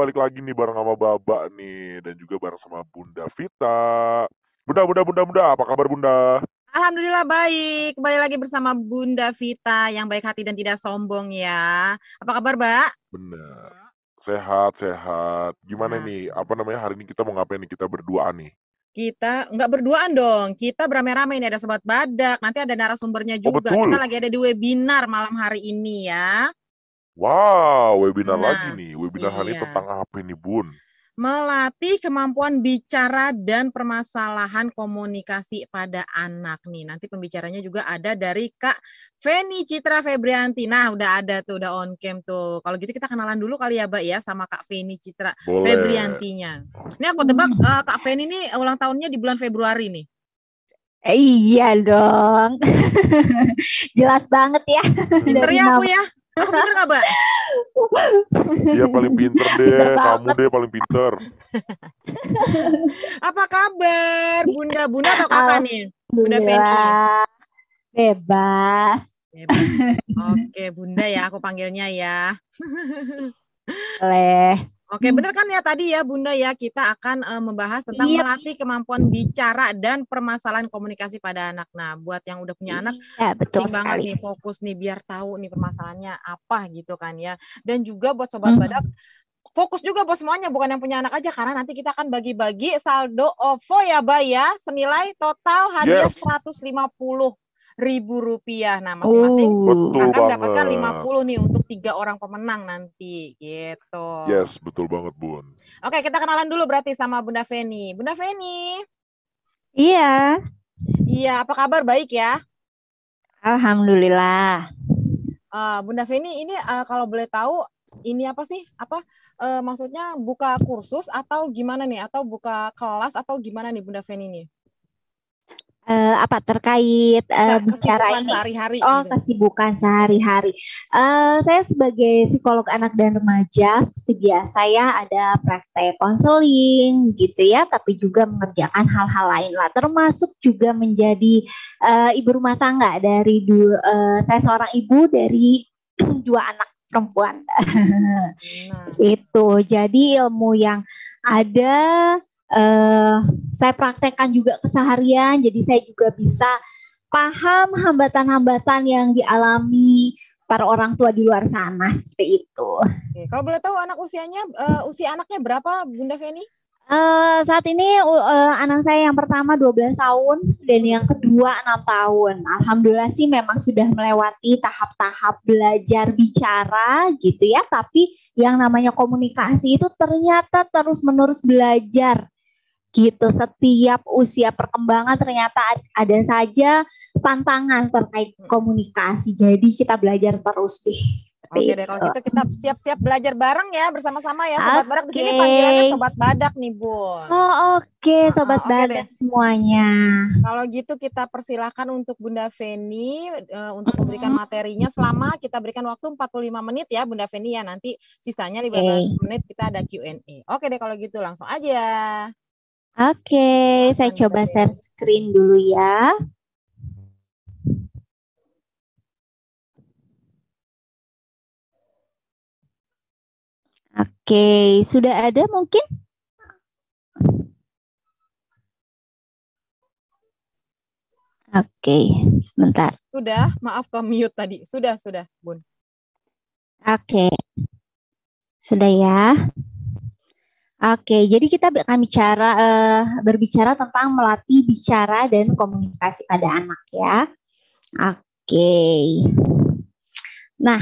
balik lagi nih bareng sama Baba nih dan juga bareng sama Bunda Vita. Bunda, apa kabar Bunda? Alhamdulillah baik. Kembali lagi bersama Bunda Vita yang baik hati dan tidak sombong ya. Apa kabar, Mbak? Bener. Sehat. Gimana Nah, nih? Apa namanya hari ini kita mau ngapain nih? Kita berdua nih. kita nggak berduaan dong. Kita beramai-ramai ini ada Sobat Badak. Nanti ada narasumbernya Oh juga. Kita betul. lagi ada di webinar malam hari ini ya. Wow, webinar lagi Nah, nih. Webinar hari ini iya. tentang apa nih Bun? Melatih kemampuan bicara dan permasalahan komunikasi pada anak nih. Nanti pembicaranya juga ada dari Kak Feni Citra Febrianti. Nah, udah ada tuh, udah on cam tuh. Kalau gitu kita kenalan dulu kali ya, Mbak ya, sama Kak Feni Citra Boleh. Febriantinya. Ini aku tebak Kak Feni ini ulang tahunnya di bulan Februari nih. Iya dong. Jelas banget ya. Pinter Dari ya aku nama. ya. Aku pinter nggak, Mbak? Dia paling pinter Pinter deh. Kamu banget. deh paling pinter. Apa kabar, Bunda atau kakak nih? Bunda Feni. Alhamdulillah. Bebas. Oke, Bunda ya, aku panggilnya ya. Boleh. Oke, benar kan ya tadi ya Bunda ya, kita akan membahas tentang Iya. melatih kemampuan bicara dan permasalahan komunikasi pada anak. Nah, buat yang udah punya anak, Iya, betul penting banget sekali. nih fokus nih biar tahu nih permasalahannya apa gitu kan ya. Dan juga buat Sobat Badak, fokus juga buat semuanya, bukan yang punya anak aja, karena nanti kita akan bagi-bagi saldo OVO ya, Mbak ya, senilai total hadiah Yes. 150.000 rupiah. Nah, masing-masing Betul akan mendapatkan banget. 50 nih untuk 3 orang pemenang nanti gitu. Yes, betul banget Bun. Oke, kita kenalan dulu berarti sama Bunda Feni. Bunda Feni. Iya. Iya, apa kabar? Baik ya? Alhamdulillah. Bunda Feni, ini kalau boleh tahu, ini apa sih? Maksudnya buka kursus atau gimana nih? Atau buka kelas atau gimana nih Bunda Feni nih? Apa terkait bicara kesibukan ini? sehari-hari. Oh, gitu. kesibukan sehari-hari. Saya sebagai psikolog anak dan remaja seperti biasa ya, ada praktek konseling gitu ya, tapi juga mengerjakan hal-hal lain lah, termasuk juga menjadi ibu rumah tangga dari saya seorang ibu dari 2 anak perempuan. Itu jadi ilmu yang ada saya praktekkan juga keseharian, jadi saya juga bisa paham hambatan-hambatan yang dialami para orang tua di luar sana seperti itu. Oke. Kalau boleh tahu anak usianya, usia anaknya berapa Bunda Feni? Saat ini anak saya yang pertama 12 tahun dan yang kedua 6 tahun. Alhamdulillah sih memang sudah melewati tahap-tahap belajar bicara gitu ya, tapi yang namanya komunikasi itu ternyata terus-menerus belajar gitu. Setiap usia perkembangan ternyata ada saja tantangan terkait komunikasi. Jadi kita belajar terus deh. Oke deh, kalau gitu kita siap-siap belajar bareng ya bersama-sama ya Sobat Badak. Di sini panggilannya Sobat Badak nih Bun. Oh oke, Sobat Badak semuanya. Kalau gitu kita persilahkan untuk Bunda Feni untuk memberikan materinya, selama kita berikan waktu 45 menit ya Bunda Feni ya. Nanti sisanya 15 menit kita ada Q&A. Oke deh kalau gitu langsung aja. Oke, saya coba share screen dulu ya. Oke, sudah ada mungkin? Oke, sebentar. Sudah, maaf ke mute tadi. Sudah, Bun. Oke. Sudah ya. Oke, jadi kita akan berbicara tentang melatih bicara dan komunikasi pada anak ya. Oke. Nah,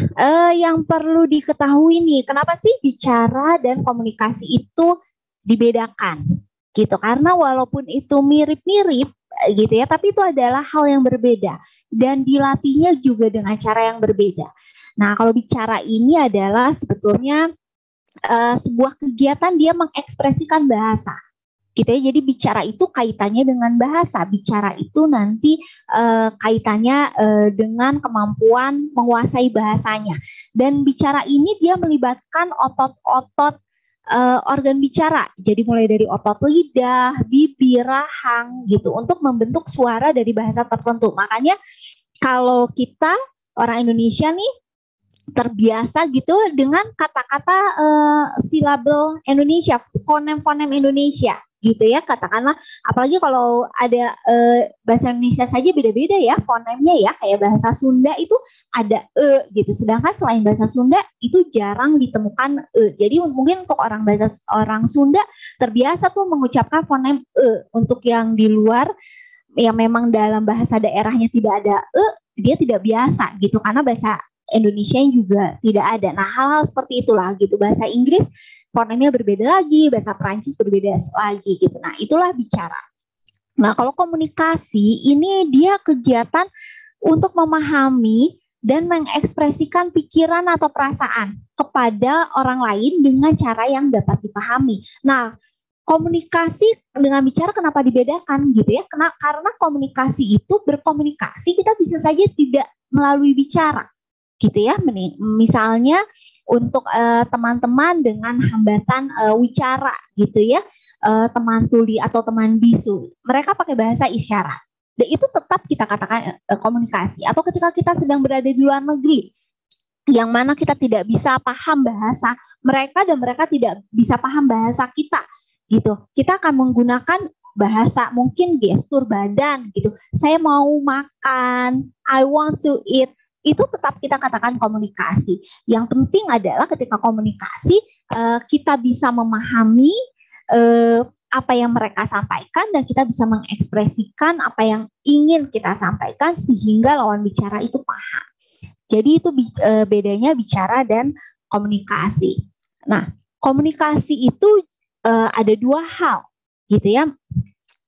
yang perlu diketahui nih, kenapa sih bicara dan komunikasi itu dibedakan? Gitu, karena walaupun itu mirip-mirip gitu ya, tapi itu adalah hal yang berbeda dan dilatihnya juga dengan cara yang berbeda. Nah, kalau bicara ini adalah sebetulnya sebuah kegiatan dia mengekspresikan bahasa gitu ya. Jadi bicara itu kaitannya dengan bahasa, bicara itu nanti kaitannya dengan kemampuan menguasai bahasanya, dan bicara ini dia melibatkan otot-otot organ bicara, jadi mulai dari otot lidah, bibir, rahang gitu untuk membentuk suara dari bahasa tertentu. Makanya kalau kita orang Indonesia nih terbiasa gitu dengan kata-kata silabel Indonesia, fonem-fonem Indonesia gitu ya, katakanlah. Apalagi kalau ada bahasa Indonesia saja beda-beda ya fonemnya ya, kayak bahasa Sunda itu ada gitu, sedangkan selain bahasa Sunda itu jarang ditemukan jadi mungkin untuk orang Sunda terbiasa tuh mengucapkan fonem untuk yang di luar yang memang dalam bahasa daerahnya tidak ada dia tidak biasa gitu, karena bahasa Indonesia juga tidak ada. Nah, hal-hal seperti itulah gitu. Bahasa Inggris fonemnya berbeda lagi, bahasa Prancis berbeda lagi gitu. Nah, itulah bicara. Nah, kalau komunikasi ini dia kegiatan untuk memahami dan mengekspresikan pikiran atau perasaan kepada orang lain dengan cara yang dapat dipahami. Nah, komunikasi dengan bicara kenapa dibedakan gitu ya? Karena komunikasi itu berkomunikasi kita bisa saja tidak melalui bicara. Gitu ya, misalnya untuk teman-teman dengan hambatan wicara gitu ya, teman tuli atau teman bisu, mereka pakai bahasa isyarat, dan itu tetap kita katakan komunikasi. Atau ketika kita sedang berada di luar negeri, yang mana kita tidak bisa paham bahasa mereka dan mereka tidak bisa paham bahasa kita, gitu, kita akan menggunakan bahasa mungkin gestur badan gitu, saya mau makan, I want to eat. Itu tetap kita katakan komunikasi. Yang penting adalah ketika komunikasi kita bisa memahami apa yang mereka sampaikan dan kita bisa mengekspresikan apa yang ingin kita sampaikan sehingga lawan bicara itu paham. Jadi itu bedanya bicara dan komunikasi. Nah, komunikasi itu ada dua hal gitu ya.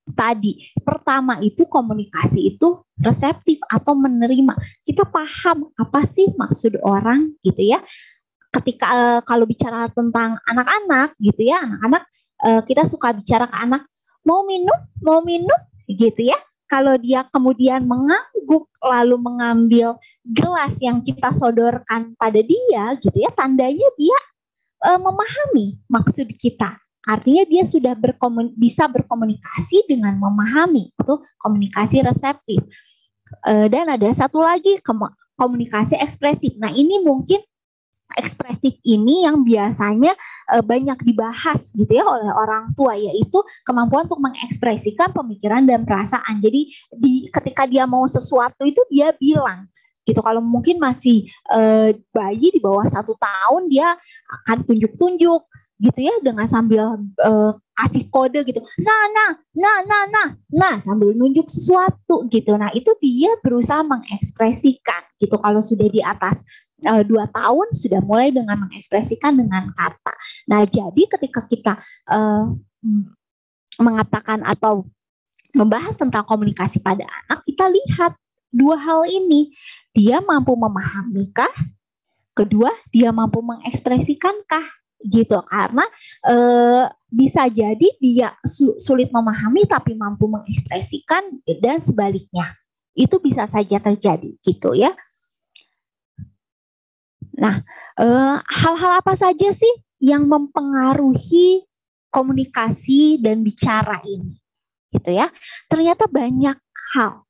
Tadi pertama itu komunikasi itu reseptif atau menerima, kita paham apa sih maksud orang gitu ya. Ketika kalau bicara tentang anak-anak gitu ya, anak-anak kita suka bicara ke anak, mau minum gitu ya. Kalau dia kemudian mengangguk lalu mengambil gelas yang kita sodorkan pada dia gitu ya, tandanya dia memahami maksud kita. Artinya dia sudah bisa berkomunikasi dengan memahami, itu komunikasi reseptif. Dan ada satu lagi komunikasi ekspresif. Nah, ini mungkin ekspresif ini yang biasanya banyak dibahas gitu ya oleh orang tua, yaitu kemampuan untuk mengekspresikan pemikiran dan perasaan. Jadi ketika dia mau sesuatu itu dia bilang gitu. Kalau mungkin masih bayi di bawah 1 tahun, dia akan tunjuk-tunjuk gitu ya, dengan sambil kasih kode gitu, nah sambil nunjuk sesuatu gitu. Nah, itu dia berusaha mengekspresikan gitu. Kalau sudah di atas 2 tahun sudah mulai dengan mengekspresikan dengan kata. Nah, jadi ketika kita mengatakan atau membahas tentang komunikasi pada anak, kita lihat dua hal ini, dia mampu memahami-kah? Kedua, dia mampu mengekspresikankah? Gitu, karena bisa jadi dia sulit memahami tapi mampu mengekspresikan dan sebaliknya, itu bisa saja terjadi gitu ya. Nah, hal-hal apa saja sih yang mempengaruhi komunikasi dan bicara ini gitu ya? Ternyata banyak hal.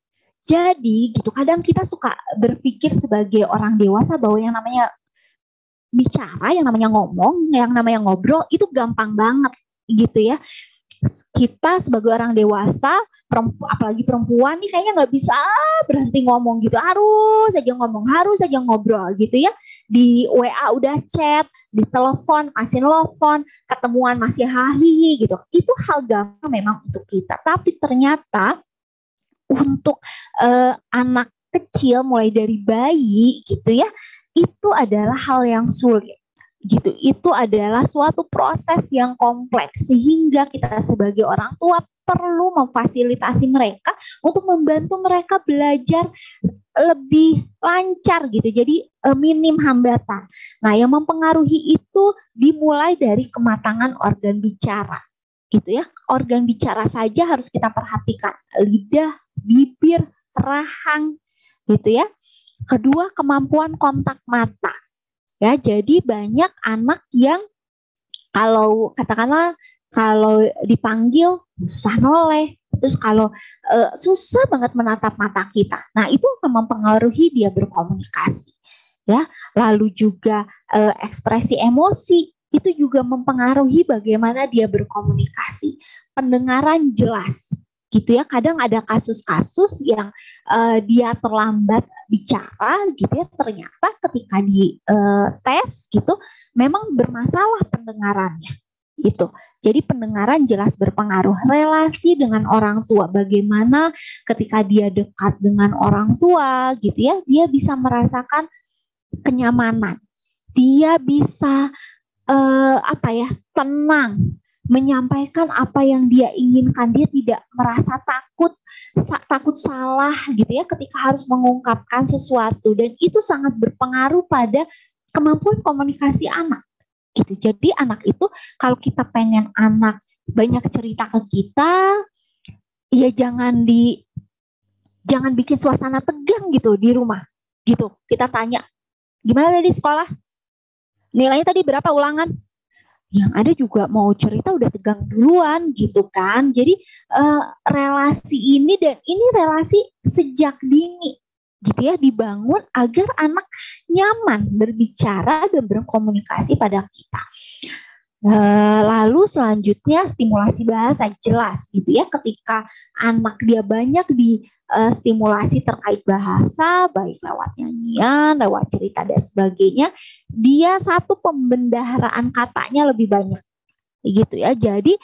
Jadi gitu, kadang kita suka berpikir sebagai orang dewasa bahwa yang namanya bicara, yang namanya ngomong, yang namanya ngobrol itu gampang banget gitu ya. Kita sebagai orang dewasa, apalagi perempuan nih, kayaknya nggak bisa berhenti ngomong gitu, harus aja ngomong, harus aja ngobrol gitu ya. Di WA udah chat, di telepon masih nelfon, ketemuan masih hahihi gitu. Itu hal gampang memang untuk kita, tapi ternyata untuk anak kecil mulai dari bayi gitu ya, itu adalah hal yang sulit gitu. Itu adalah suatu proses yang kompleks sehingga kita sebagai orang tua perlu memfasilitasi mereka untuk membantu mereka belajar lebih lancar gitu. Jadi minim hambatan. Nah, yang mempengaruhi itu dimulai dari kematangan organ bicara gitu ya. Organ bicara saja harus kita perhatikan, lidah, bibir, rahang gitu ya. Kedua, kemampuan kontak mata. Ya, jadi banyak anak yang kalau katakanlah kalau dipanggil susah noleh, terus kalau susah banget menatap mata kita. Nah, itu akan mempengaruhi dia berkomunikasi. ya. Lalu juga ekspresi emosi itu juga mempengaruhi bagaimana dia berkomunikasi. Pendengaran jelas, gitu ya. Kadang ada kasus-kasus yang dia terlambat bicara, gitu ya. Ternyata ketika di tes, gitu, memang bermasalah pendengarannya. Itu. Jadi pendengaran jelas berpengaruh. Relasi dengan orang tua, bagaimana ketika dia dekat dengan orang tua, gitu ya, dia bisa merasakan kenyamanan. Dia bisa tenang, menyampaikan apa yang dia inginkan. Dia tidak merasa takut salah, gitu ya, ketika harus mengungkapkan sesuatu. Dan itu sangat berpengaruh pada kemampuan komunikasi anak. Gitu. Jadi anak itu, kalau kita pengen anak banyak cerita ke kita, ya jangan bikin suasana tegang gitu di rumah. Gitu. Kita tanya, gimana tadi sekolah? Nilainya tadi berapa ulangan? Yang ada juga mau cerita udah tegang duluan gitu kan. Jadi relasi ini, dan ini relasi sejak dini, gitu ya, dibangun agar anak nyaman berbicara dan berkomunikasi pada kita. Lalu selanjutnya stimulasi bahasa, jelas gitu ya, ketika anak dia banyak di stimulasi terkait bahasa, baik lewat nyanyian, lewat cerita dan sebagainya, dia satu pembendaharaan katanya lebih banyak, gitu ya. Jadi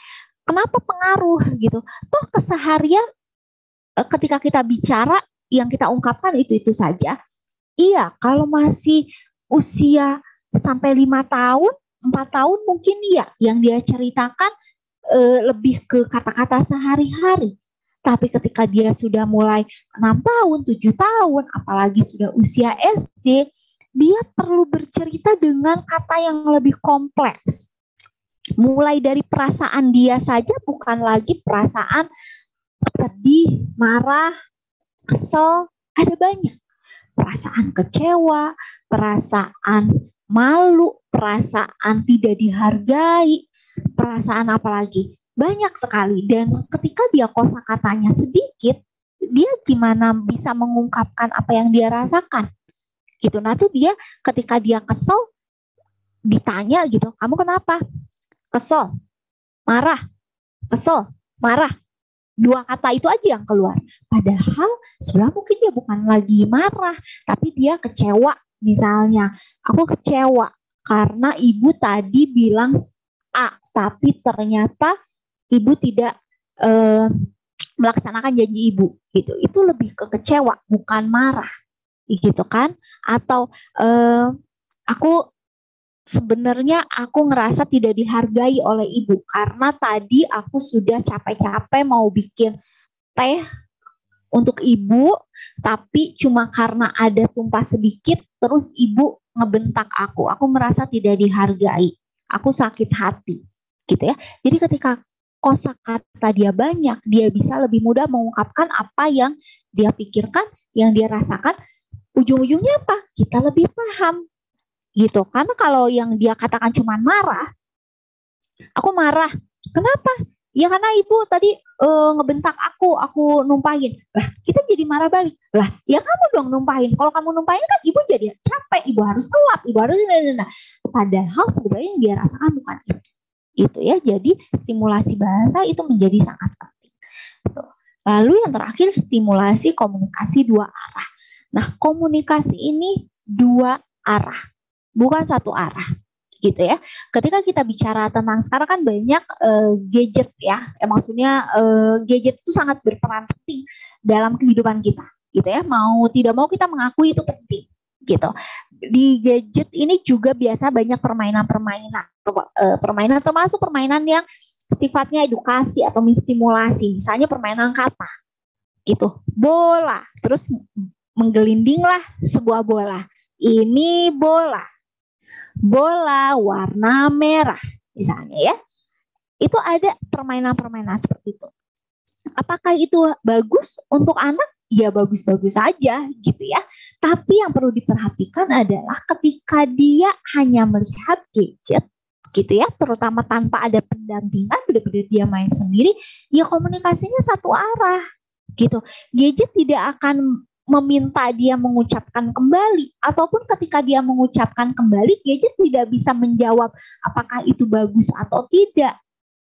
kenapa pengaruh gitu? Toh keseharian ketika kita bicara, yang kita ungkapkan itu saja. Iya, kalau masih usia sampai 5 tahun, 4 tahun mungkin iya, yang dia ceritakan lebih ke kata-kata sehari-hari. Tapi ketika dia sudah mulai 6 tahun, 7 tahun, apalagi sudah usia SD, dia perlu bercerita dengan kata yang lebih kompleks. Mulai dari perasaan dia saja, bukan lagi perasaan sedih, marah, kesel, ada banyak. Perasaan kecewa, perasaan malu, perasaan tidak dihargai, perasaan apa lagi? Banyak sekali. Dan ketika dia kosakatanya sedikit, dia gimana bisa mengungkapkan apa yang dia rasakan? Gitu. Nanti dia ketika dia kesel, ditanya gitu, kamu kenapa? Kesel, marah, kesel, marah. 2 kata itu aja yang keluar. Padahal sebenarnya mungkin dia bukan lagi marah, tapi dia kecewa. Misalnya, aku kecewa karena ibu tadi bilang A, tapi ternyata ibu tidak melaksanakan janji ibu. Gitu. Itu lebih ke kecewa, bukan marah. Gitu kan? Atau sebenarnya aku ngerasa tidak dihargai oleh ibu karena tadi aku sudah capek-capek mau bikin teh untuk ibu, tapi cuma karena ada tumpah sedikit terus ibu ngebentak aku merasa tidak dihargai, aku sakit hati, gitu ya. Jadi ketika kosakata dia banyak, dia bisa lebih mudah mengungkapkan apa yang dia pikirkan, yang dia rasakan. Ujung-ujungnya apa? Kita lebih paham. Gitu. Karena kalau yang dia katakan cuma marah, aku marah. Kenapa? Ya karena ibu tadi ngebentak aku numpahin. Lah, kita jadi marah balik. Lah, ya kamu dong numpahin. Kalau kamu numpahin kan ibu jadi capek, ibu harus ngelap, ibu harus padahal sebenarnya yang dia rasakan bukan itu. Itu ya. Jadi stimulasi bahasa itu menjadi sangat penting. Gitu. Lalu yang terakhir stimulasi komunikasi 2 arah. Nah, komunikasi ini 2 arah. Bukan 1 arah, gitu ya. Ketika kita bicara tentang sekarang kan banyak gadget ya, maksudnya gadget itu sangat berperan penting dalam kehidupan kita, gitu ya. Mau tidak mau kita mengakui itu penting, gitu. Di gadget ini juga biasa banyak permainan termasuk permainan yang sifatnya edukasi atau menstimulasi, misalnya permainan kata, gitu. Bola, terus menggelindinglah sebuah bola. Ini bola warna merah misalnya ya. Itu ada permainan-permainan seperti itu. Apakah itu bagus untuk anak? Ya bagus-bagus saja gitu ya. Tapi yang perlu diperhatikan adalah ketika dia hanya melihat gadget gitu ya, terutama tanpa ada pendampingan, benar-benar dia main sendiri, ya komunikasinya 1 arah gitu. Gadget tidak akan meminta dia mengucapkan kembali, ataupun ketika dia mengucapkan kembali, gadget tidak bisa menjawab apakah itu bagus atau tidak,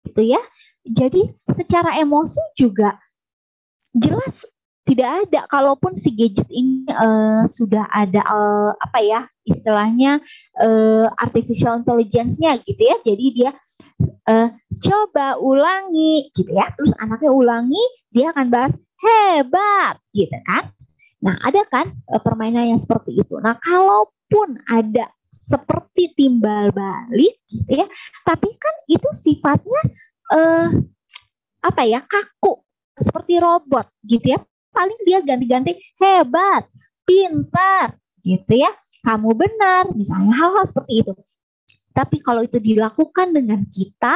gitu ya. Jadi secara emosi juga jelas tidak ada, kalaupun si gadget ini sudah ada apa ya istilahnya artificial intelligence-nya gitu ya. Jadi dia coba ulangi gitu ya, terus anaknya ulangi, dia akan balas hebat gitu kan. Nah ada kan permainan yang seperti itu. Nah kalaupun ada seperti timbal balik gitu ya, tapi kan itu sifatnya apa ya, kaku, seperti robot gitu ya. Paling dia ganti-ganti hebat, pintar gitu ya, kamu benar, misalnya hal-hal seperti itu. Tapi kalau itu dilakukan dengan kita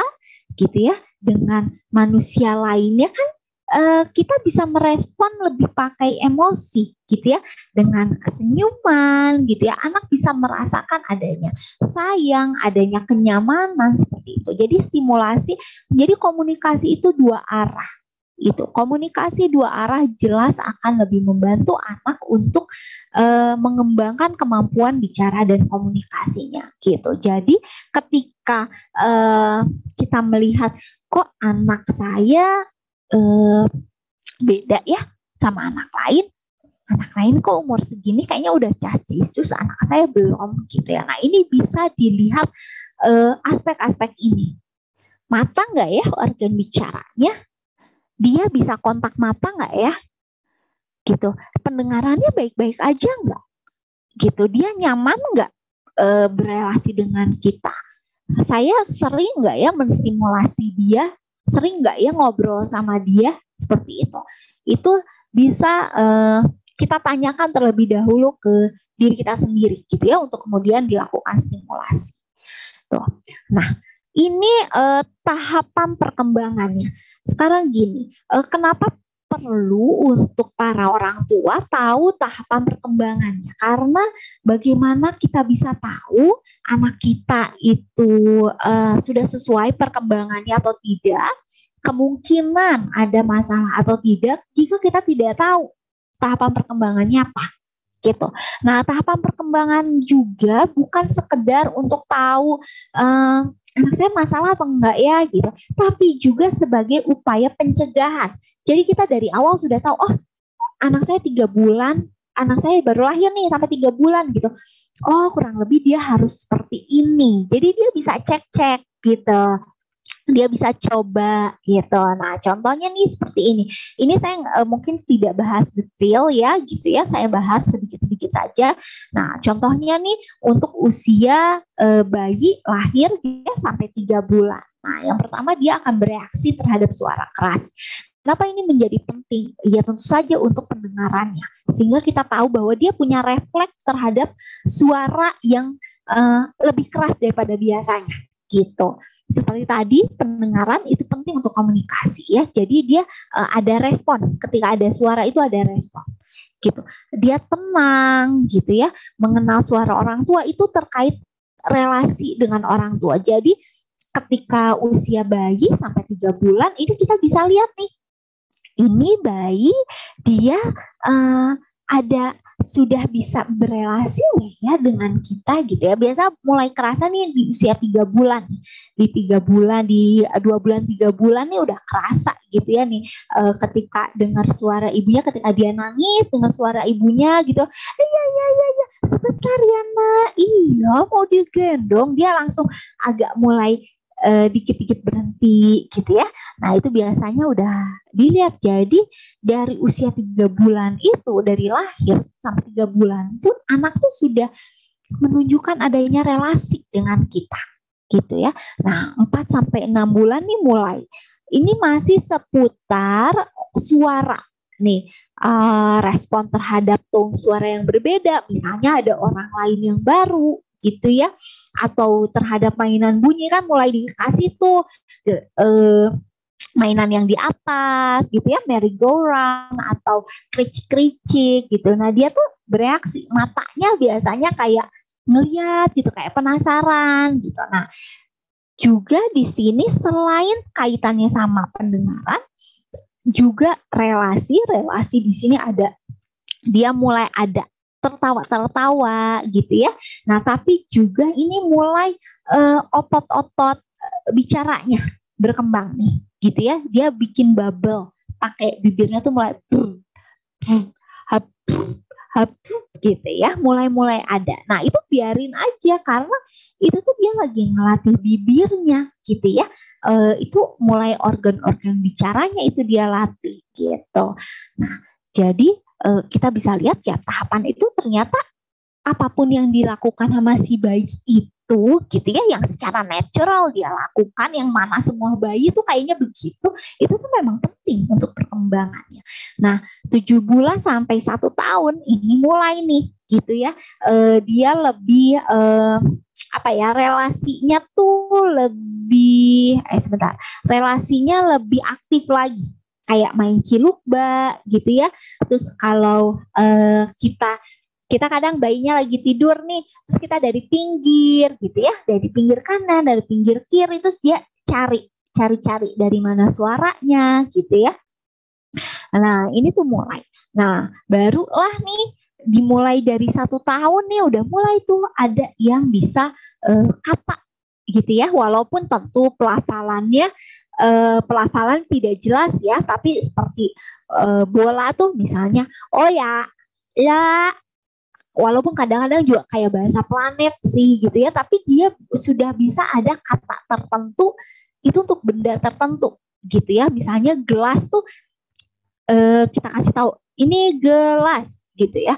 gitu ya, dengan manusia lainnya kan kita bisa merespon lebih pakai emosi gitu ya, dengan senyuman gitu ya. Anak bisa merasakan adanya sayang, adanya kenyamanan seperti itu. Jadi stimulasi, jadi komunikasi itu dua arah. Itu komunikasi dua arah jelas akan lebih membantu anak untuk mengembangkan kemampuan bicara dan komunikasinya gitu. Jadi ketika kita melihat kok anak saya beda ya sama anak lain kok umur segini kayaknya udah cacis, terus anak saya belum gitu ya. Nah ini bisa dilihat aspek-aspek ini. Mata nggak ya organ bicaranya? Dia bisa kontak mata nggak ya? Gitu. Pendengarannya baik-baik aja nggak? Gitu. Dia nyaman nggak berelasi dengan kita? Saya sering nggak ya menstimulasi dia? Sering nggak ya ngobrol sama dia? Seperti itu. Itu bisa kita tanyakan terlebih dahulu ke diri kita sendiri gitu ya, untuk kemudian dilakukan stimulasi. Tuh. Nah, ini tahapan perkembangannya. Sekarang gini, kenapa perlu untuk para orang tua tahu tahapan perkembangannya? Karena bagaimana kita bisa tahu anak kita itu sudah sesuai perkembangannya atau tidak, kemungkinan ada masalah atau tidak jika kita tidak tahu tahapan perkembangannya apa. Gitu. Nah, tahapan perkembangan juga bukan sekedar untuk tahu anak saya masalah atau enggak ya gitu, tapi juga sebagai upaya pencegahan. Jadi kita dari awal sudah tahu, oh anak saya 3 bulan, anak saya baru lahir nih sampai 3 bulan gitu. Oh kurang lebih dia harus seperti ini. Jadi dia bisa cek-cek gitu. Dia bisa coba gitu. Nah contohnya nih seperti ini. Ini saya mungkin tidak bahas detail ya gitu ya. Saya bahas sedikit-sedikit saja. Nah contohnya nih untuk usia bayi lahir dia sampai 3 bulan. Nah yang pertama dia akan bereaksi terhadap suara keras. Kenapa ini menjadi penting? Ya tentu saja untuk pendengarannya. Sehingga kita tahu bahwa dia punya refleks terhadap suara yang lebih keras daripada biasanya gitu. Seperti tadi, pendengaran itu penting untuk komunikasi ya. Jadi dia ada respon, ketika ada suara itu ada respon gitu. Dia tenang gitu ya. Mengenal suara orang tua itu terkait relasi dengan orang tua. Jadi ketika usia bayi sampai 3 bulan ini kita bisa lihat nih. Ini bayi dia ada sudah bisa berelasi ya dengan kita gitu ya. Biasa mulai kerasa nih di usia 3 bulan. Di 3 bulan, di 2 bulan, 3 bulan nih udah kerasa gitu ya nih. Ketika dengar suara ibunya, ketika dia nangis dengar suara ibunya gitu. Iya, sebentar ya nak. Iya, mau digendong. Dia langsung agak mulai dikit-dikit berhenti gitu ya. Nah itu biasanya udah dilihat. Jadi dari usia 3 bulan itu, dari lahir sampai 3 bulan pun anak tuh sudah menunjukkan adanya relasi dengan kita gitu ya. Nah 4 sampai 6 bulan nih mulai. Ini masih seputar suara nih, respon terhadap tone suara yang berbeda. Misalnya ada orang lain yang baru gitu ya, atau terhadap mainan bunyi kan mulai dikasih tuh mainan yang di atas gitu ya, merry-go-round atau kricik-kricik gitu. Nah dia tuh bereaksi, matanya biasanya kayak ngeliat gitu, kayak penasaran gitu. Nah juga di sini selain kaitannya sama pendengaran, juga relasi di sini ada dia mulai ada tertawa-tertawa gitu ya. Nah, tapi juga ini mulai otot-otot bicaranya berkembang nih, gitu ya. Dia bikin bubble, pakai bibirnya tuh mulai hap, hap, gitu ya, mulai ada. Nah, itu biarin aja karena itu tuh dia lagi ngelatih bibirnya gitu ya. Itu mulai organ-organ bicaranya itu dia latih gitu. Nah, jadi kita bisa lihat ya tahapan itu ternyata apapun yang dilakukan sama si bayi itu gitu ya, yang secara natural dia lakukan, yang mana semua bayi itu kayaknya begitu, itu tuh memang penting untuk perkembangannya. Nah, 7 bulan sampai 1 tahun ini mulai nih gitu ya, dia lebih relasinya tuh lebih relasinya lebih aktif lagi, kayak main cilukba gitu ya. Terus kalau kita kadang bayinya lagi tidur nih, terus kita dari pinggir gitu ya, dari pinggir kanan, dari pinggir kiri, terus dia cari dari mana suaranya gitu ya. Nah, ini tuh mulai. Nah, barulah nih dimulai dari 1 tahun nih udah mulai tuh ada yang bisa kata gitu ya, walaupun tentu pelafalan tidak jelas ya, tapi seperti bola tuh misalnya, oh ya, walaupun kadang-kadang juga kayak bahasa planet sih gitu ya, tapi dia sudah bisa ada kata tertentu itu untuk benda tertentu gitu ya. Misalnya gelas tuh kita kasih tahu ini gelas gitu ya.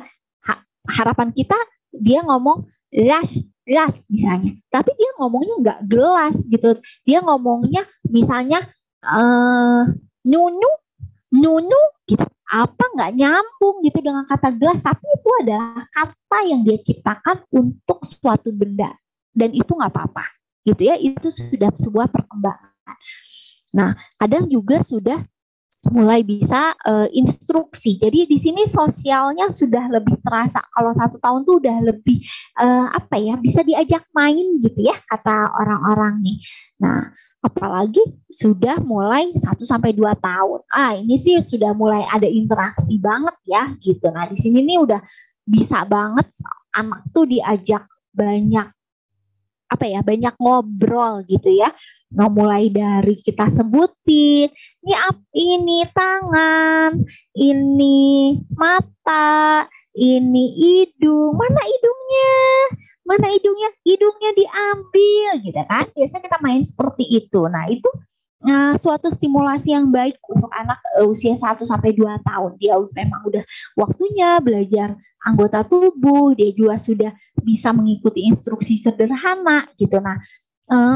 Harapan kita dia ngomong las misalnya, tapi dia ngomongnya nggak gelas gitu. Dia ngomongnya misalnya nyunyu gitu, apa nggak nyambung gitu dengan kata gelas, tapi itu adalah kata yang dia ciptakan untuk suatu benda, dan itu nggak apa-apa gitu ya. Itu sudah sebuah perkembangan. Nah, kadang juga sudah mulai bisa instruksi. Jadi di sini sosialnya sudah lebih terasa. Kalau 1 tahun tuh udah lebih bisa diajak main gitu ya, kata orang-orang nih. Nah, apalagi sudah mulai 1-2 tahun. Ini sih sudah mulai ada interaksi banget ya gitu. Nah, di sini nih udah bisa banget anak tuh diajak banyak banyak ngobrol gitu ya. Nah, mulai dari kita sebutin, ini tangan, ini mata, ini hidung, mana hidungnya, hidungnya diambil gitu kan. Biasanya kita main seperti itu. Nah, itu suatu stimulasi yang baik untuk anak usia 1-2 tahun. Dia memang udah waktunya belajar anggota tubuh, dia juga sudah bisa mengikuti instruksi sederhana gitu. Nah,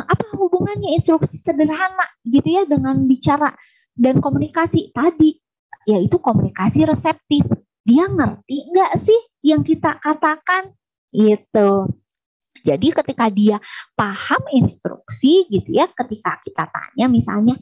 apa hubungannya instruksi sederhana gitu ya dengan bicara dan komunikasi tadi? Yaitu komunikasi reseptif. Dia ngerti nggak sih yang kita katakan? Gitu. Jadi ketika dia paham instruksi gitu ya, ketika kita tanya misalnya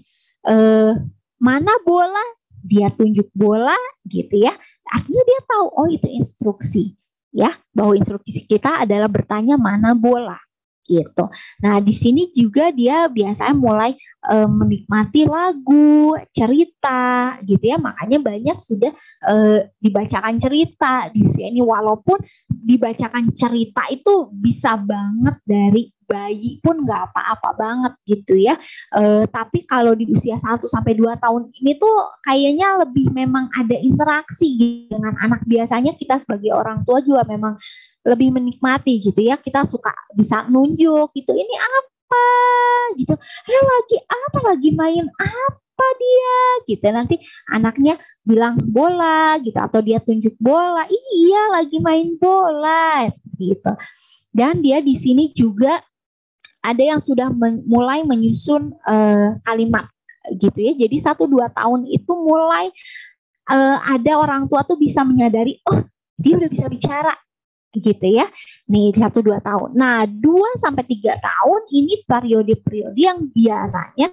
mana bola, dia tunjuk bola gitu ya, artinya dia tahu oh itu instruksi ya, bahwa instruksi kita adalah bertanya mana bola gitu. Nah, di sini juga dia biasanya mulai menikmati lagu, cerita gitu ya. Makanya banyak sudah dibacakan cerita di usia ini, walaupun dibacakan cerita itu bisa banget dari bayi pun nggak apa-apa banget gitu ya. Tapi kalau di usia 1-2 tahun ini tuh kayaknya lebih memang ada interaksi gitu dengan anak. Biasanya kita sebagai orang tua juga memang lebih menikmati gitu ya. Kita suka bisa nunjuk gitu, ini apa gitu. Lagi main apa dia gitu. Nanti anaknya bilang bola gitu, atau dia tunjuk bola. Iya, lagi main bola gitu. Dan dia di sini juga ada yang sudah mulai menyusun kalimat gitu ya. Jadi 1-2 tahun itu mulai ada orang tua tuh bisa menyadari, oh dia udah bisa bicara gitu ya. Nih 1-2 tahun. Nah, 2-3 tahun ini periode-periode yang biasanya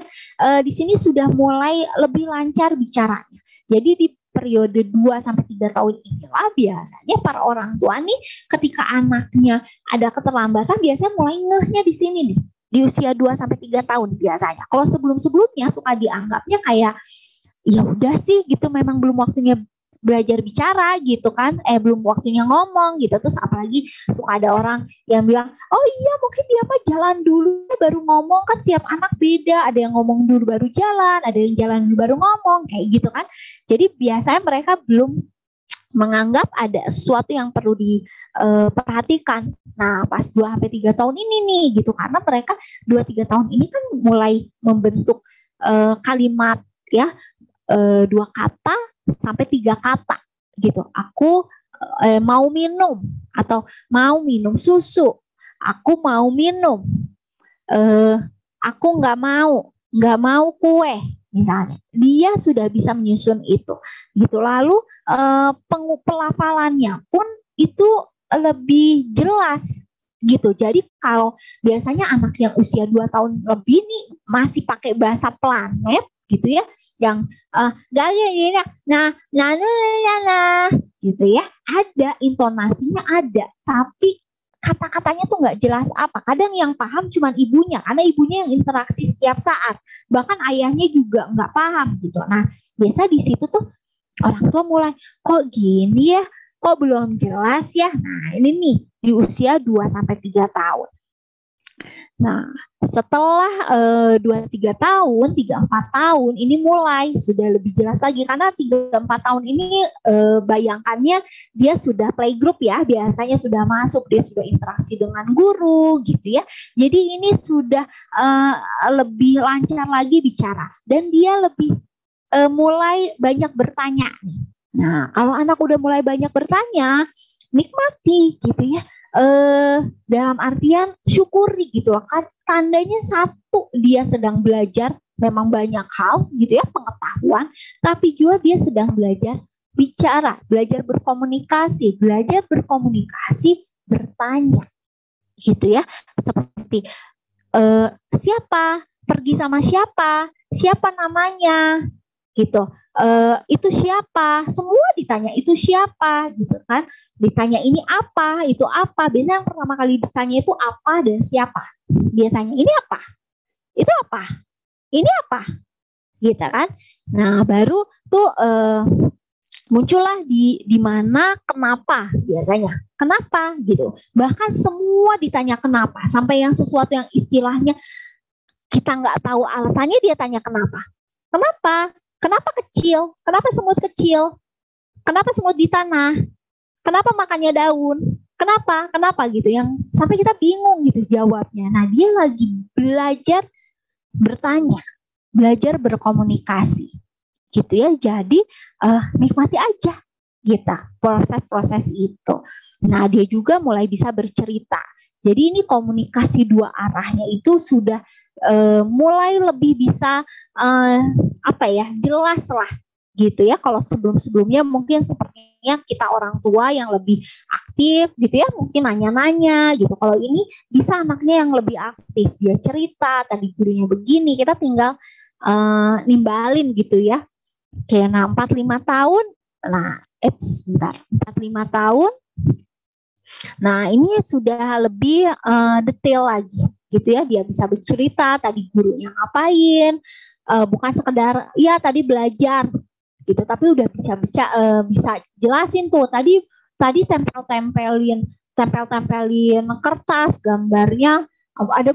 di sini sudah mulai lebih lancar bicaranya. Jadi di periode 2-3 tahun inilah biasanya para orang tua nih ketika anaknya ada keterlambatan biasanya mulai ngehnya di sini nih. Di usia 2-3 tahun biasanya. Kalau sebelum-sebelumnya suka dianggapnya kayak ya udah sih gitu, memang belum waktunya belajar bicara gitu kan, belum waktunya ngomong gitu. Terus apalagi suka ada orang yang bilang, oh iya mungkin dia apa jalan dulu baru ngomong, kan tiap anak beda, ada yang ngomong dulu baru jalan, ada yang jalan dulu baru ngomong, kayak gitu kan. Jadi biasanya mereka belum menganggap ada sesuatu yang perlu diperhatikan. Nah, pas 2-3 tahun ini nih gitu, karena mereka 2-3 tahun ini kan mulai membentuk kalimat ya, 2 kata sampai 3 kata gitu. Aku mau minum atau mau minum susu. Aku mau minum. Aku nggak mau kue. Misalnya, dia sudah bisa menyusun itu, gitu. Lalu pelafalannya pun itu lebih jelas, gitu. Jadi kalau biasanya anak yang usia 2 tahun lebih nih masih pakai bahasa planet, gitu ya, yang nah, gitu ya, ada intonasinya ada, tapi kata-katanya tuh nggak jelas apa. Kadang yang paham cuma ibunya, karena ibunya yang interaksi setiap saat. Bahkan ayahnya juga nggak paham gitu. Nah, biasa di situ tuh orang tua mulai, kok gini ya, kok belum jelas ya. Nah, ini nih di usia 2-3 tahun. Nah, setelah 2-3 tahun, 3-4 tahun, ini mulai sudah lebih jelas lagi. Karena 3-4 tahun ini bayangkannya dia sudah playgroup ya, biasanya sudah masuk, dia sudah interaksi dengan guru gitu ya. Jadi ini sudah lebih lancar lagi bicara. Dan dia lebih mulai banyak bertanya nih. Nah, kalau anak udah mulai banyak bertanya, nikmati gitu ya. Dalam artian syukuri gitu kan, tandanya satu, dia sedang belajar memang banyak hal gitu ya, pengetahuan, tapi juga dia sedang belajar bicara, belajar berkomunikasi, bertanya gitu ya, seperti siapa, pergi sama siapa namanya gitu, itu siapa, semua ditanya itu siapa gitu kan, ditanya ini apa, itu apa. Biasanya yang pertama kali ditanya itu apa dan siapa, biasanya ini apa, itu apa, ini apa gitu kan. Nah baru tuh muncullah di mana kenapa, biasanya kenapa gitu. Bahkan semua ditanya kenapa, sampai yang sesuatu yang istilahnya kita nggak tahu alasannya dia tanya kenapa. Kenapa kecil? Kenapa semut kecil? Kenapa semut di tanah? Kenapa makannya daun? Kenapa gitu, yang sampai kita bingung gitu jawabnya. Nah, dia lagi belajar bertanya, belajar berkomunikasi gitu ya. Jadi nikmati aja gitu proses-proses itu. Nah, dia juga mulai bisa bercerita. Jadi ini komunikasi 2 arahnya itu sudah mulai lebih bisa jelas lah gitu ya. Kalau sebelum-sebelumnya mungkin sepertinya kita orang tua yang lebih aktif gitu ya, mungkin nanya-nanya gitu. Kalau ini bisa anaknya yang lebih aktif, dia cerita, tadi gurunya begini, kita tinggal nimbalin gitu ya. Kayak 4-5 tahun, nah 4-5 tahun, nah ini sudah lebih detail lagi gitu ya, dia bisa bercerita tadi gurunya ngapain, bukan sekedar ya tadi belajar gitu, tapi udah bisa jelasin tuh tadi tempel-tempelin kertas, gambarnya ada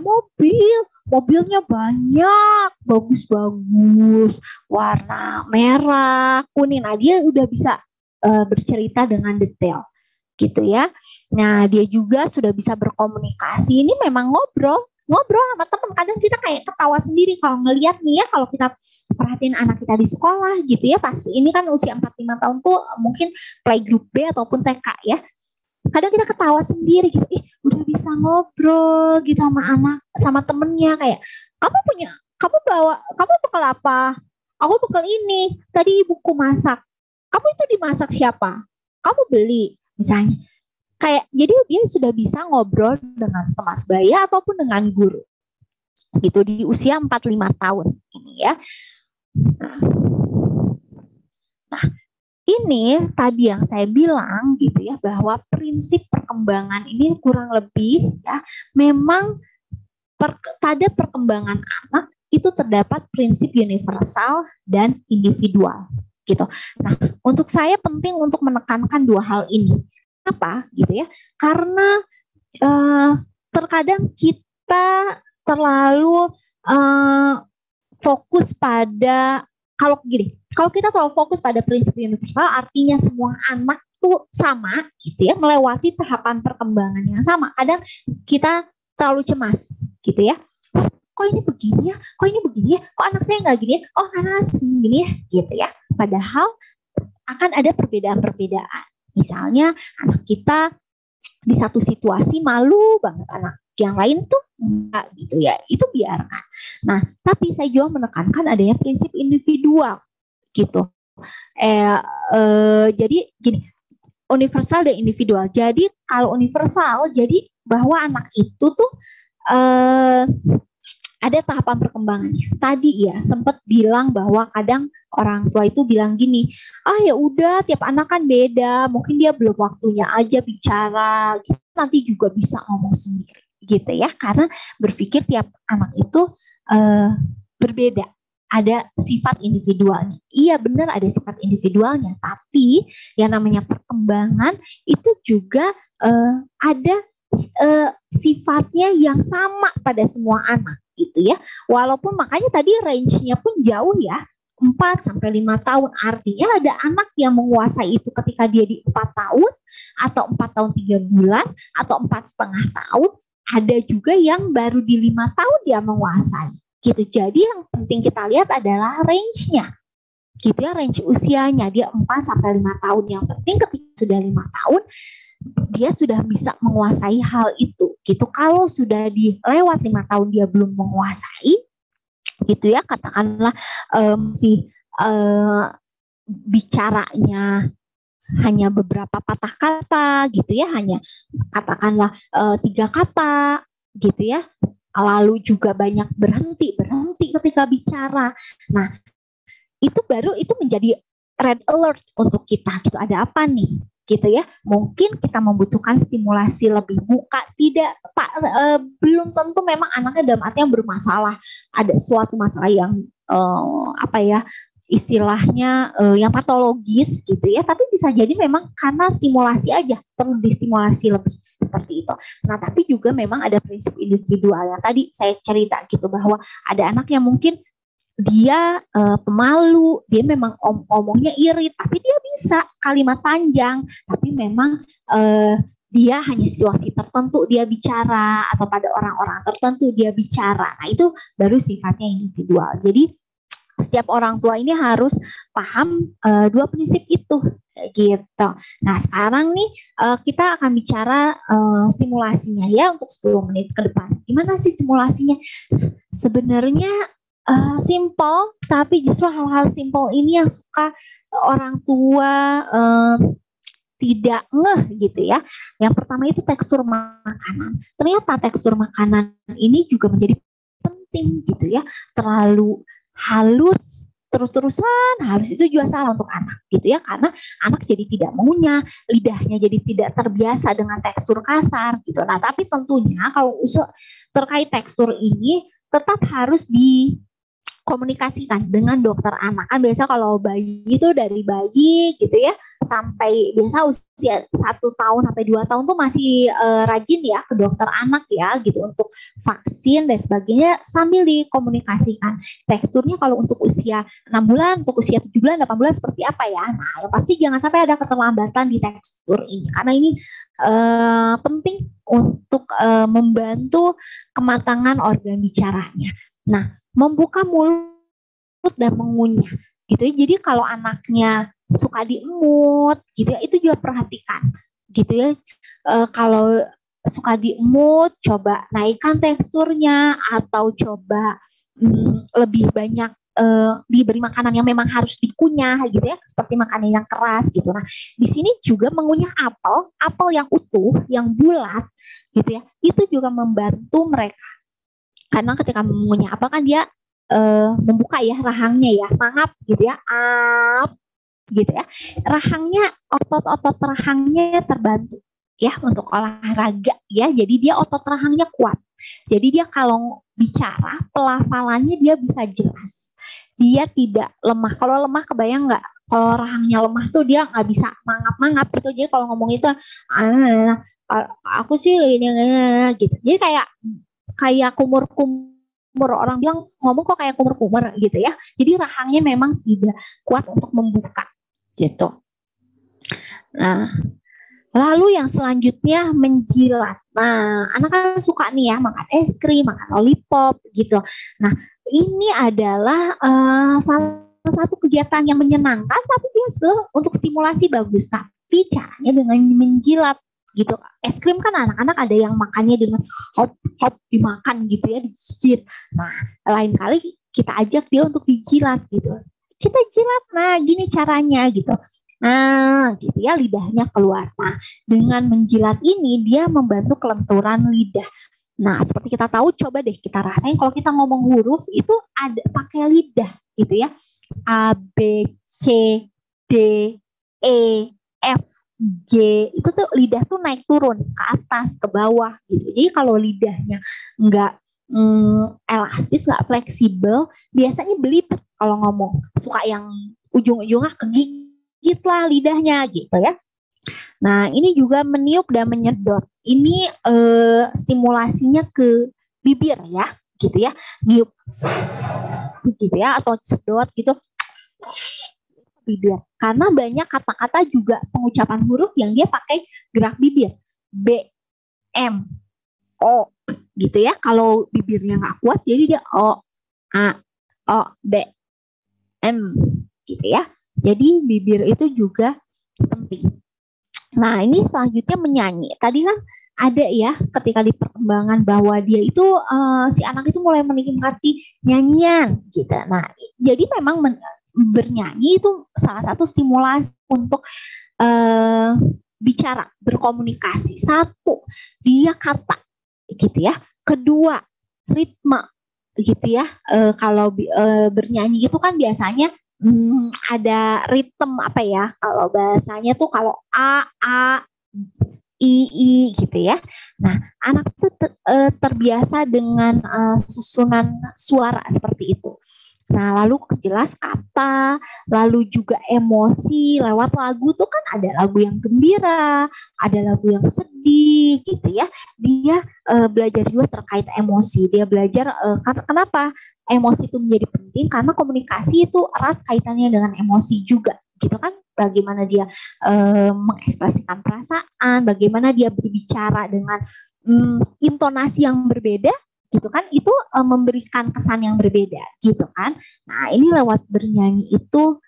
mobilnya banyak, bagus-bagus, warna merah, kuning. Nah, dia udah bisa bercerita dengan detail gitu ya. Nah, dia juga sudah bisa berkomunikasi. Ini memang ngobrol sama teman. Kadang kita kayak ketawa sendiri kalau ngelihat nih ya, kalau kita perhatiin anak kita di sekolah gitu ya, pas ini kan usia 4-5 tahun tuh mungkin playgroup B ataupun TK ya. Kadang kita ketawa sendiri gitu, udah bisa ngobrol gitu sama temennya, kayak kamu bekal apa? Aku bekal ini, tadi ibuku masak. Kamu itu dimasak siapa? Kamu beli misalnya. Kayak jadi dia sudah bisa ngobrol dengan teman sebaya ataupun dengan guru. Gitu di usia 4-5 tahun ini ya. Nah, ini tadi yang saya bilang gitu ya, bahwa prinsip perkembangan ini kurang lebih ya memang pada perkembangan anak itu terdapat prinsip universal dan individual gitu. Nah, untuk saya penting untuk menekankan dua hal ini. Apa gitu ya? Karena terkadang kita terlalu fokus pada, kalau kita terlalu fokus pada prinsip universal, artinya semua anak tuh sama gitu ya, melewati tahapan perkembangan yang sama. Kadang kita terlalu cemas gitu ya. Kok ini begini ya? Kok ini begini ya? Kok anak saya nggak gini ya? Oh, anak saya gini ya, gitu ya. Padahal akan ada perbedaan-perbedaan. Misalnya anak kita di satu situasi malu banget, anak yang lain tuh enggak gitu ya, itu biarkan. Nah, tapi saya juga menekankan adanya prinsip individual gitu. Jadi gini, universal dan individual. Jadi kalau universal, jadi bahwa anak itu tuh ada tahapan perkembangannya. Tadi ya sempat bilang bahwa kadang orang tua itu bilang gini, ya udah tiap anak kan beda, mungkin dia belum waktunya aja bicara, gitu. Nanti juga bisa ngomong sendiri, gitu ya. Karena berpikir tiap anak itu berbeda, ada sifat individualnya. Iya benar ada sifat individualnya, tapi yang namanya perkembangan itu juga ada sifatnya yang sama pada semua anak gitu ya. Walaupun makanya tadi range-nya pun jauh ya, 4-5 tahun. Artinya ada anak yang menguasai itu ketika dia di 4 tahun, atau 4 tahun 3 bulan, atau 4,5 tahun. Ada juga yang baru di 5 tahun dia menguasai gitu. Jadi yang penting kita lihat adalah range-nya gitu ya, range usianya. Dia 4-5 tahun. Yang penting ketika sudah 5 tahun dia sudah bisa menguasai hal itu gitu. Kalau sudah di lewat 5 tahun dia belum menguasai gitu ya, katakanlah bicaranya hanya beberapa patah kata gitu ya, hanya katakanlah 3 kata gitu ya, lalu juga banyak berhenti ketika bicara. Nah, itu baru itu menjadi red alert untuk kita gitu. Ada apa nih? Gitu ya, mungkin kita membutuhkan stimulasi lebih. Tidak Pak, belum tentu memang anaknya dalam artian bermasalah, ada suatu masalah yang istilahnya yang patologis gitu ya, tapi bisa jadi memang karena stimulasi aja, perlu distimulasi lebih seperti itu. Nah, tapi juga memang ada prinsip individual yang tadi saya cerita gitu, bahwa ada anak yang mungkin dia pemalu, dia memang ngomongnya irit, tapi dia bisa kalimat panjang, tapi memang dia hanya situasi tertentu dia bicara, atau pada orang-orang tertentu dia bicara. Nah, itu baru sifatnya individual. Jadi setiap orang tua ini harus paham dua prinsip itu gitu. Nah, sekarang nih kita akan bicara stimulasinya ya untuk 10 menit ke depan. Gimana sih stimulasinya? Sebenarnya simple, tapi justru hal-hal simple ini yang suka orang tua tidak ngeh gitu ya. Yang pertama itu tekstur makanan. Ternyata tekstur makanan ini juga menjadi penting gitu ya. Terlalu halus, terus-terusan halus itu juga salah untuk anak gitu ya. Karena anak jadi tidak mengunyah, lidahnya jadi tidak terbiasa dengan tekstur kasar gitu. Nah, tapi tentunya kalau terkait tekstur ini tetap harus dikomunikasikan dengan dokter anak. Kan biasa kalau bayi itu dari bayi gitu ya sampai biasa usia 1 tahun sampai 2 tahun tuh masih rajin ya ke dokter anak ya gitu untuk vaksin dan sebagainya, sambil dikomunikasikan teksturnya kalau untuk usia 6 bulan, untuk usia 7 bulan, 8 bulan seperti apa ya. Nah, pasti jangan sampai ada keterlambatan di tekstur ini, karena ini penting untuk membantu kematangan organ bicaranya. Nah, membuka mulut dan mengunyah gitu ya. Jadi kalau anaknya suka diemut gitu ya, itu juga perhatikan gitu ya. Kalau suka diemut, coba naikkan teksturnya, atau coba lebih banyak diberi makanan yang memang harus dikunyah gitu ya, seperti makanan yang keras gitu. Nah, di sini juga mengunyah apel yang utuh, yang bulat gitu ya, itu juga membantu mereka. Karena ketika mengunyah apel kan dia membuka ya rahangnya ya, mangap gitu ya, gitu ya. Rahangnya, otot-otot rahangnya terbantu ya untuk olahraga ya. Jadi dia otot rahangnya kuat. Jadi dia kalau bicara pelafalannya dia bisa jelas. Dia tidak lemah. Kalau lemah kebayang nggak kalau rahangnya lemah tuh dia nggak bisa mangap-mangap gitu. Jadi kalau ngomong itu aku sih ini gitu. Jadi kayak kumur orang bilang ngomong kok kayak kumur-kumur gitu ya. Jadi rahangnya memang tidak kuat untuk membuka gitu. Nah, lalu yang selanjutnya menjilat. Nah, anak kan suka nih ya makan es krim, makan lollipop gitu. Nah, ini adalah salah satu kegiatan yang menyenangkan, tapi dia untuk stimulasi bagus. Tapi caranya dengan menjilat gitu. Es krim kan anak-anak ada yang makannya dengan hop dimakan gitu ya, digigit. Nah, lain kali kita ajak dia untuk dijilat gitu. Kita jilat, nah gini caranya gitu. Nah, gitu ya, lidahnya keluar. Nah, dengan menjilat ini dia membantu kelenturan lidah. Nah, seperti kita tahu, coba deh kita rasain kalau kita ngomong huruf itu ada pakai lidah, gitu ya. A, B, C, D, E, F, G, itu tuh lidah tuh naik turun ke atas, ke bawah, gitu. Jadi kalau lidahnya nggak elastis, nggak fleksibel, biasanya belibet kalau ngomong. Suka yang ujung-ujungnya kegigit lah lidahnya gitu ya. Nah, ini juga meniup dan menyedot. Ini stimulasinya ke bibir ya, gitu ya. Niup gitu ya, atau sedot gitu bibir. Karena banyak kata-kata juga pengucapan huruf yang dia pakai gerak bibir. B, M, O gitu ya. Kalau bibirnya nggak kuat jadi dia O, A, O, B, M gitu ya. Jadi bibir itu juga penting. Nah, ini selanjutnya menyanyi. Tadi kan ada ya ketika di perkembangan bahwa dia itu si anak itu mulai menikmati nyanyian gitu. Nah, jadi memang bernyanyi itu salah satu stimulasi untuk bicara, berkomunikasi. Satu, dia kata gitu ya. Kedua, ritme gitu ya. Kalau bernyanyi itu kan biasanya ada ritme apa ya, kalau bahasanya tuh kalau A, I gitu ya. Nah, anak itu terbiasa dengan susunan suara seperti itu. Nah, lalu jelas kata, lalu juga emosi lewat lagu tuh kan ada lagu yang gembira, ada lagu yang sedih gitu ya. Dia belajar juga terkait emosi. Dia belajar kenapa emosi itu menjadi penting, karena komunikasi itu erat kaitannya dengan emosi juga gitu kan. Bagaimana dia mengekspresikan perasaan, bagaimana dia berbicara dengan intonasi yang berbeda gitu kan, itu memberikan kesan yang berbeda gitu kan. Nah, ini lewat bernyanyi itu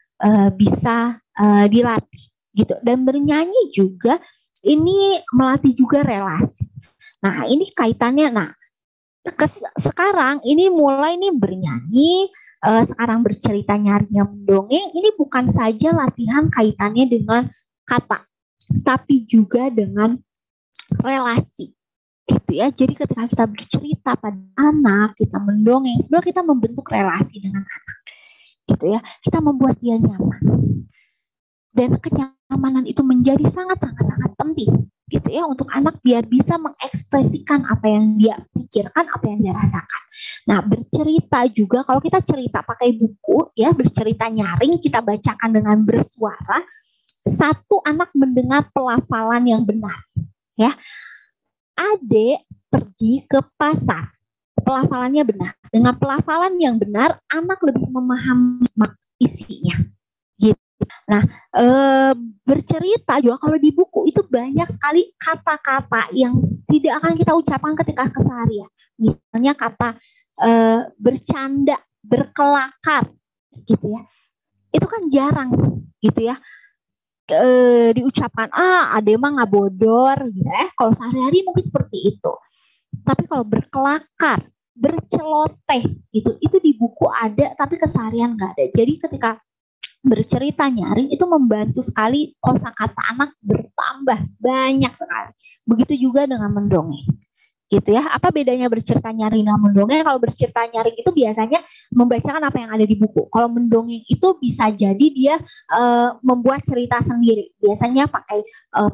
bisa dilatih gitu. Dan bernyanyi juga ini melatih juga relasi. Nah, ini kaitannya, nah sekarang ini mulai nih bernyanyi, sekarang bercerita, nyarinya mendongeng, ini bukan saja latihan kaitannya dengan kata, tapi juga dengan relasi gitu ya. Jadi ketika kita bercerita pada anak, kita mendongeng, sebenarnya kita membentuk relasi dengan anak gitu ya. Kita membuat dia nyaman. Dan kenyamanan itu menjadi sangat penting gitu ya untuk anak biar bisa mengekspresikan apa yang dia pikirkan, apa yang dia rasakan. Nah, bercerita juga, kalau kita cerita pakai buku ya, bercerita nyaring, kita bacakan dengan bersuara, satu, anak mendengar pelafalan yang benar ya. Adik pergi ke pasar, pelafalannya benar. Dengan pelafalan yang benar, anak lebih memahami isinya. Gitu. Nah, bercerita juga kalau di buku itu banyak sekali kata-kata yang tidak akan kita ucapkan ketika keseharian. Misalnya kata bercanda, berkelakar, gitu ya. Itu kan jarang, gitu ya. Diucapkan ade mah nggak bodor gitu ya. Kalau sehari-hari mungkin seperti itu. Tapi kalau berkelakar, berceloteh itu di buku ada tapi keseharian nggak ada. Jadi ketika bercerita nyaring itu membantu sekali kosakata anak bertambah banyak sekali. Begitu juga dengan mendongeng. Gitu ya. Apa bedanya bercerita nyaring dan mendongeng? Kalau bercerita nyaring itu biasanya membacakan apa yang ada di buku. Kalau mendongeng itu bisa jadi dia membuat cerita sendiri. Biasanya pakai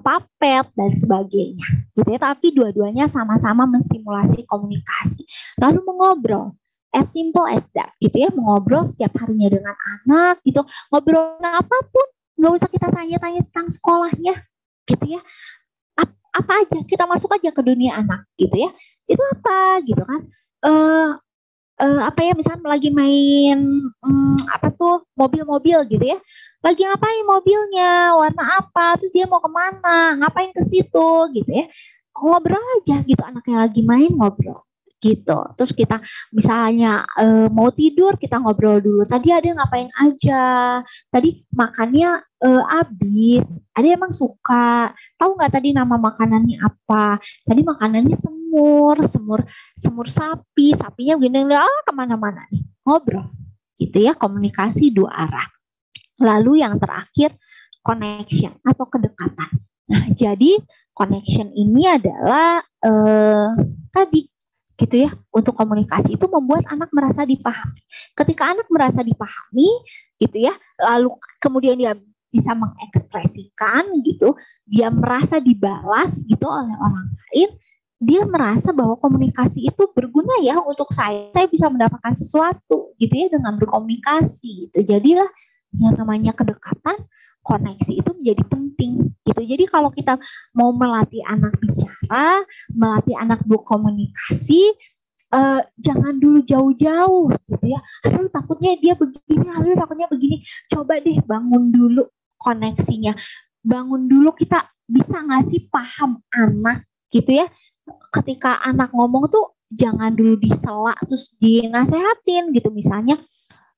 papet dan sebagainya. Gitu ya. Tapi dua-duanya sama-sama menstimulasi komunikasi. Lalu mengobrol. as simple as that gitu ya, mengobrol setiap harinya dengan anak gitu, ngobrol apapun, nggak usah kita tanya-tanya tentang sekolahnya gitu ya, apa aja, kita masuk aja ke dunia anak gitu ya, itu apa gitu kan, apa ya, misalnya lagi main apa tuh, mobil-mobil gitu ya, lagi ngapain mobilnya, warna apa, terus dia mau kemana, ngapain ke situ gitu ya, ngobrol aja gitu, anaknya lagi main ngobrol gitu. Terus kita misalnya mau tidur, kita ngobrol dulu, tadi ada ngapain aja, tadi makannya habis, ada emang suka, tahu nggak tadi nama makanannya apa, tadi makanannya semur sapi, sapinya begini, kemana-mana nih, ngobrol gitu ya, komunikasi dua arah. Lalu yang terakhir, connection atau kedekatan. Nah, jadi connection ini adalah tadi gitu ya, untuk komunikasi itu membuat anak merasa dipahami. Ketika anak merasa dipahami gitu ya, lalu kemudian dia bisa mengekspresikan gitu, dia merasa dibalas gitu oleh orang lain, dia merasa bahwa komunikasi itu berguna ya untuk saya bisa mendapatkan sesuatu gitu ya dengan berkomunikasi gitu. Jadilah yang namanya kedekatan, koneksi itu menjadi penting gitu. Jadi kalau kita mau melatih anak bicara, melatih anak berkomunikasi, jangan dulu jauh-jauh gitu ya. Aduh takutnya dia begini, aduh takutnya begini. Coba deh bangun dulu koneksinya. Bangun dulu, kita bisa nggak sih paham anak gitu ya. Ketika anak ngomong tuh jangan dulu disela terus dinasehatin gitu, misalnya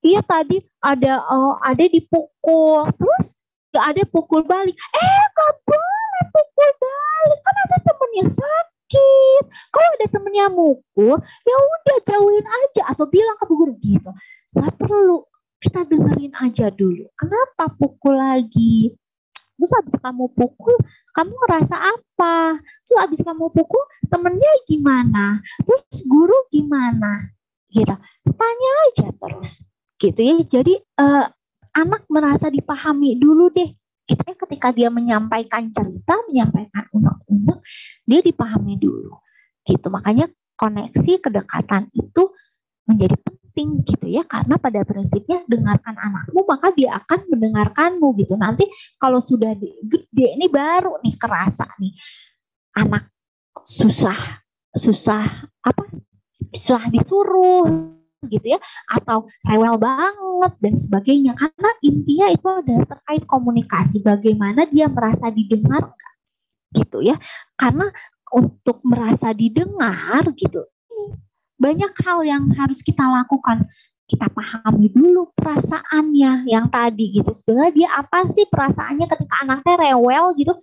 iya tadi ada dipukul, terus gak ada pukul balik. Gak boleh pukul balik, kan ada temennya sakit. Kalau ada temennya mukul, ya udah jauhin aja atau bilang ke bu guru gitu. Gak perlu, kita dengerin aja dulu. Kenapa pukul lagi? Terus habis kamu pukul, kamu ngerasa apa? Terus habis kamu pukul, temennya gimana? Terus guru gimana? Gitu. Tanya aja terus. Gitu ya. Jadi anak merasa dipahami dulu deh. Gitu ya, ketika dia menyampaikan cerita, menyampaikan unek-unek, dia dipahami dulu. Gitu. Makanya koneksi kedekatan itu menjadi penting gitu ya, karena pada prinsipnya dengarkan anakmu maka dia akan mendengarkanmu gitu. Nanti kalau sudah gede ini baru nih kerasa nih anak susah disuruh gitu ya, atau rewel banget dan sebagainya, karena intinya itu adalah terkait komunikasi, bagaimana dia merasa didengar gitu ya. Karena untuk merasa didengar gitu, banyak hal yang harus kita lakukan. Kita pahami dulu perasaannya yang tadi gitu. Sebenarnya dia apa sih perasaannya ketika anaknya rewel gitu?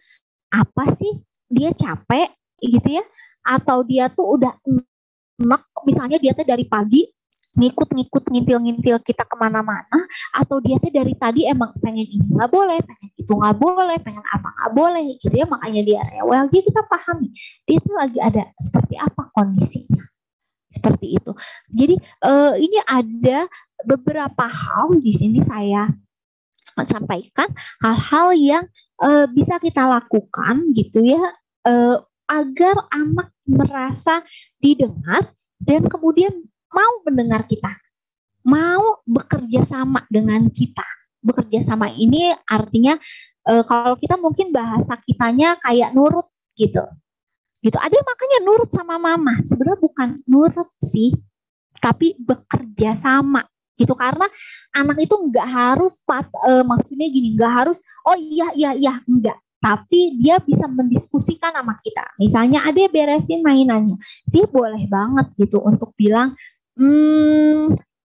Apa sih? Dia capek gitu ya? Atau dia tuh udah enek, misalnya dia tuh dari pagi ngikut ngintil kita kemana-mana, atau dia tuh dari tadi emang pengen ini nggak boleh, pengen itu nggak boleh, pengen apa nggak boleh gitu ya, makanya dia rewel. Jadi kita pahami dia tuh lagi ada seperti apa kondisinya. Seperti itu. Jadi ini ada beberapa hal di sini saya sampaikan, hal-hal yang bisa kita lakukan gitu ya, agar anak merasa didengar dan kemudian mau mendengar kita, mau bekerja sama dengan kita. Bekerja sama ini artinya kalau kita mungkin bahasa kitanya kayak nurut gitu. Ada makanya nurut sama mama, sebenarnya bukan nurut sih, tapi bekerja sama gitu. Karena anak itu nggak harus maksudnya gini, nggak harus oh iya enggak, tapi dia bisa mendiskusikan sama kita. Misalnya ada beresin mainannya, dia boleh banget gitu untuk bilang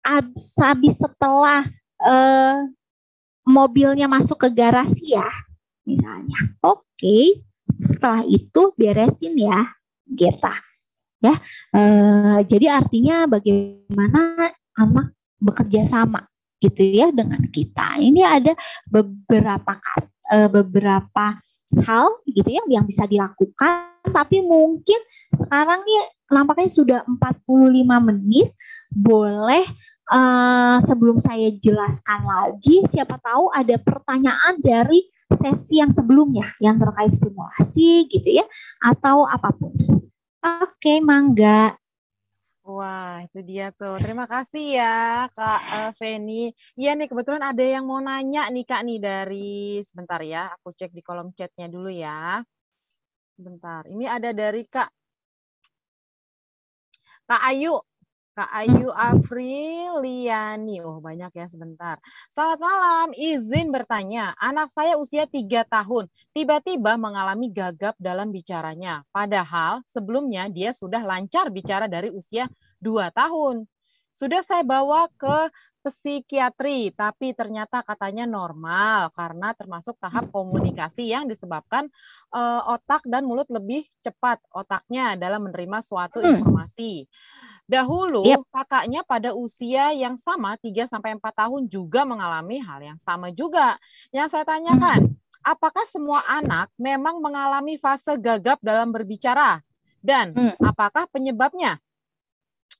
habis setelah mobilnya masuk ke garasi ya misalnya, oke. Setelah itu beresin ya, gitu ya. Jadi artinya bagaimana anak bekerja sama gitu ya dengan kita. Ini ada beberapa hal gitu ya yang bisa dilakukan, tapi mungkin sekarang nih nampaknya sudah 45 menit. Boleh sebelum saya jelaskan lagi, siapa tahu ada pertanyaan dari sesi yang sebelumnya yang terkait stimulasi gitu ya, atau apapun. Oke, mangga. Wah, itu dia tuh. Terima kasih ya, Kak Feni. Iya nih, kebetulan ada yang mau nanya nih, Kak, nih dari sebentar ya. Aku cek di kolom chatnya dulu ya. Sebentar. Ini ada dari Kak Ayu. Kak Ayu Afriliani. Oh, banyak ya, sebentar. Selamat malam, izin bertanya. Anak saya usia 3 tahun, tiba-tiba mengalami gagap dalam bicaranya. Padahal sebelumnya dia sudah lancar bicara dari usia 2 tahun. Sudah saya bawa ke psikiatri, tapi ternyata katanya normal karena termasuk tahap komunikasi yang disebabkan otak dan mulut lebih cepat otaknya dalam menerima suatu informasi. Dahulu, kakaknya pada usia yang sama, 3-4 tahun juga mengalami hal yang sama juga. Yang saya tanyakan, apakah semua anak memang mengalami fase gagap dalam berbicara? Dan apakah penyebabnya?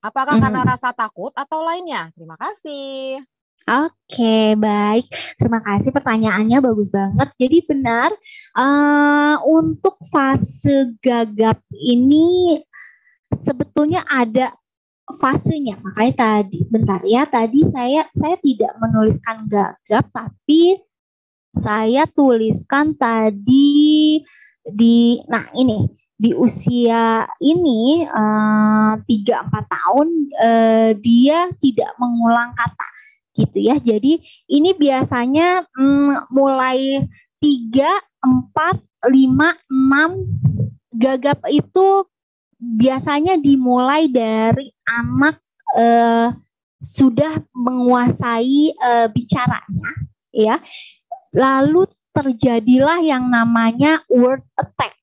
Apakah karena rasa takut atau lainnya? Terima kasih. Oke, baik. Terima kasih pertanyaannya bagus banget. Jadi benar, untuk fase gagap ini sebetulnya ada fasenya. Makanya tadi, bentar ya, tadi saya tidak menuliskan gagap, tapi saya tuliskan tadi nah ini di usia ini 3-4 tahun dia tidak mengulang kata gitu ya. Jadi ini biasanya mulai 3, 4, 5, 6 gagap itu biasanya dimulai dari anak sudah menguasai bicaranya ya. Lalu terjadilah yang namanya word attack.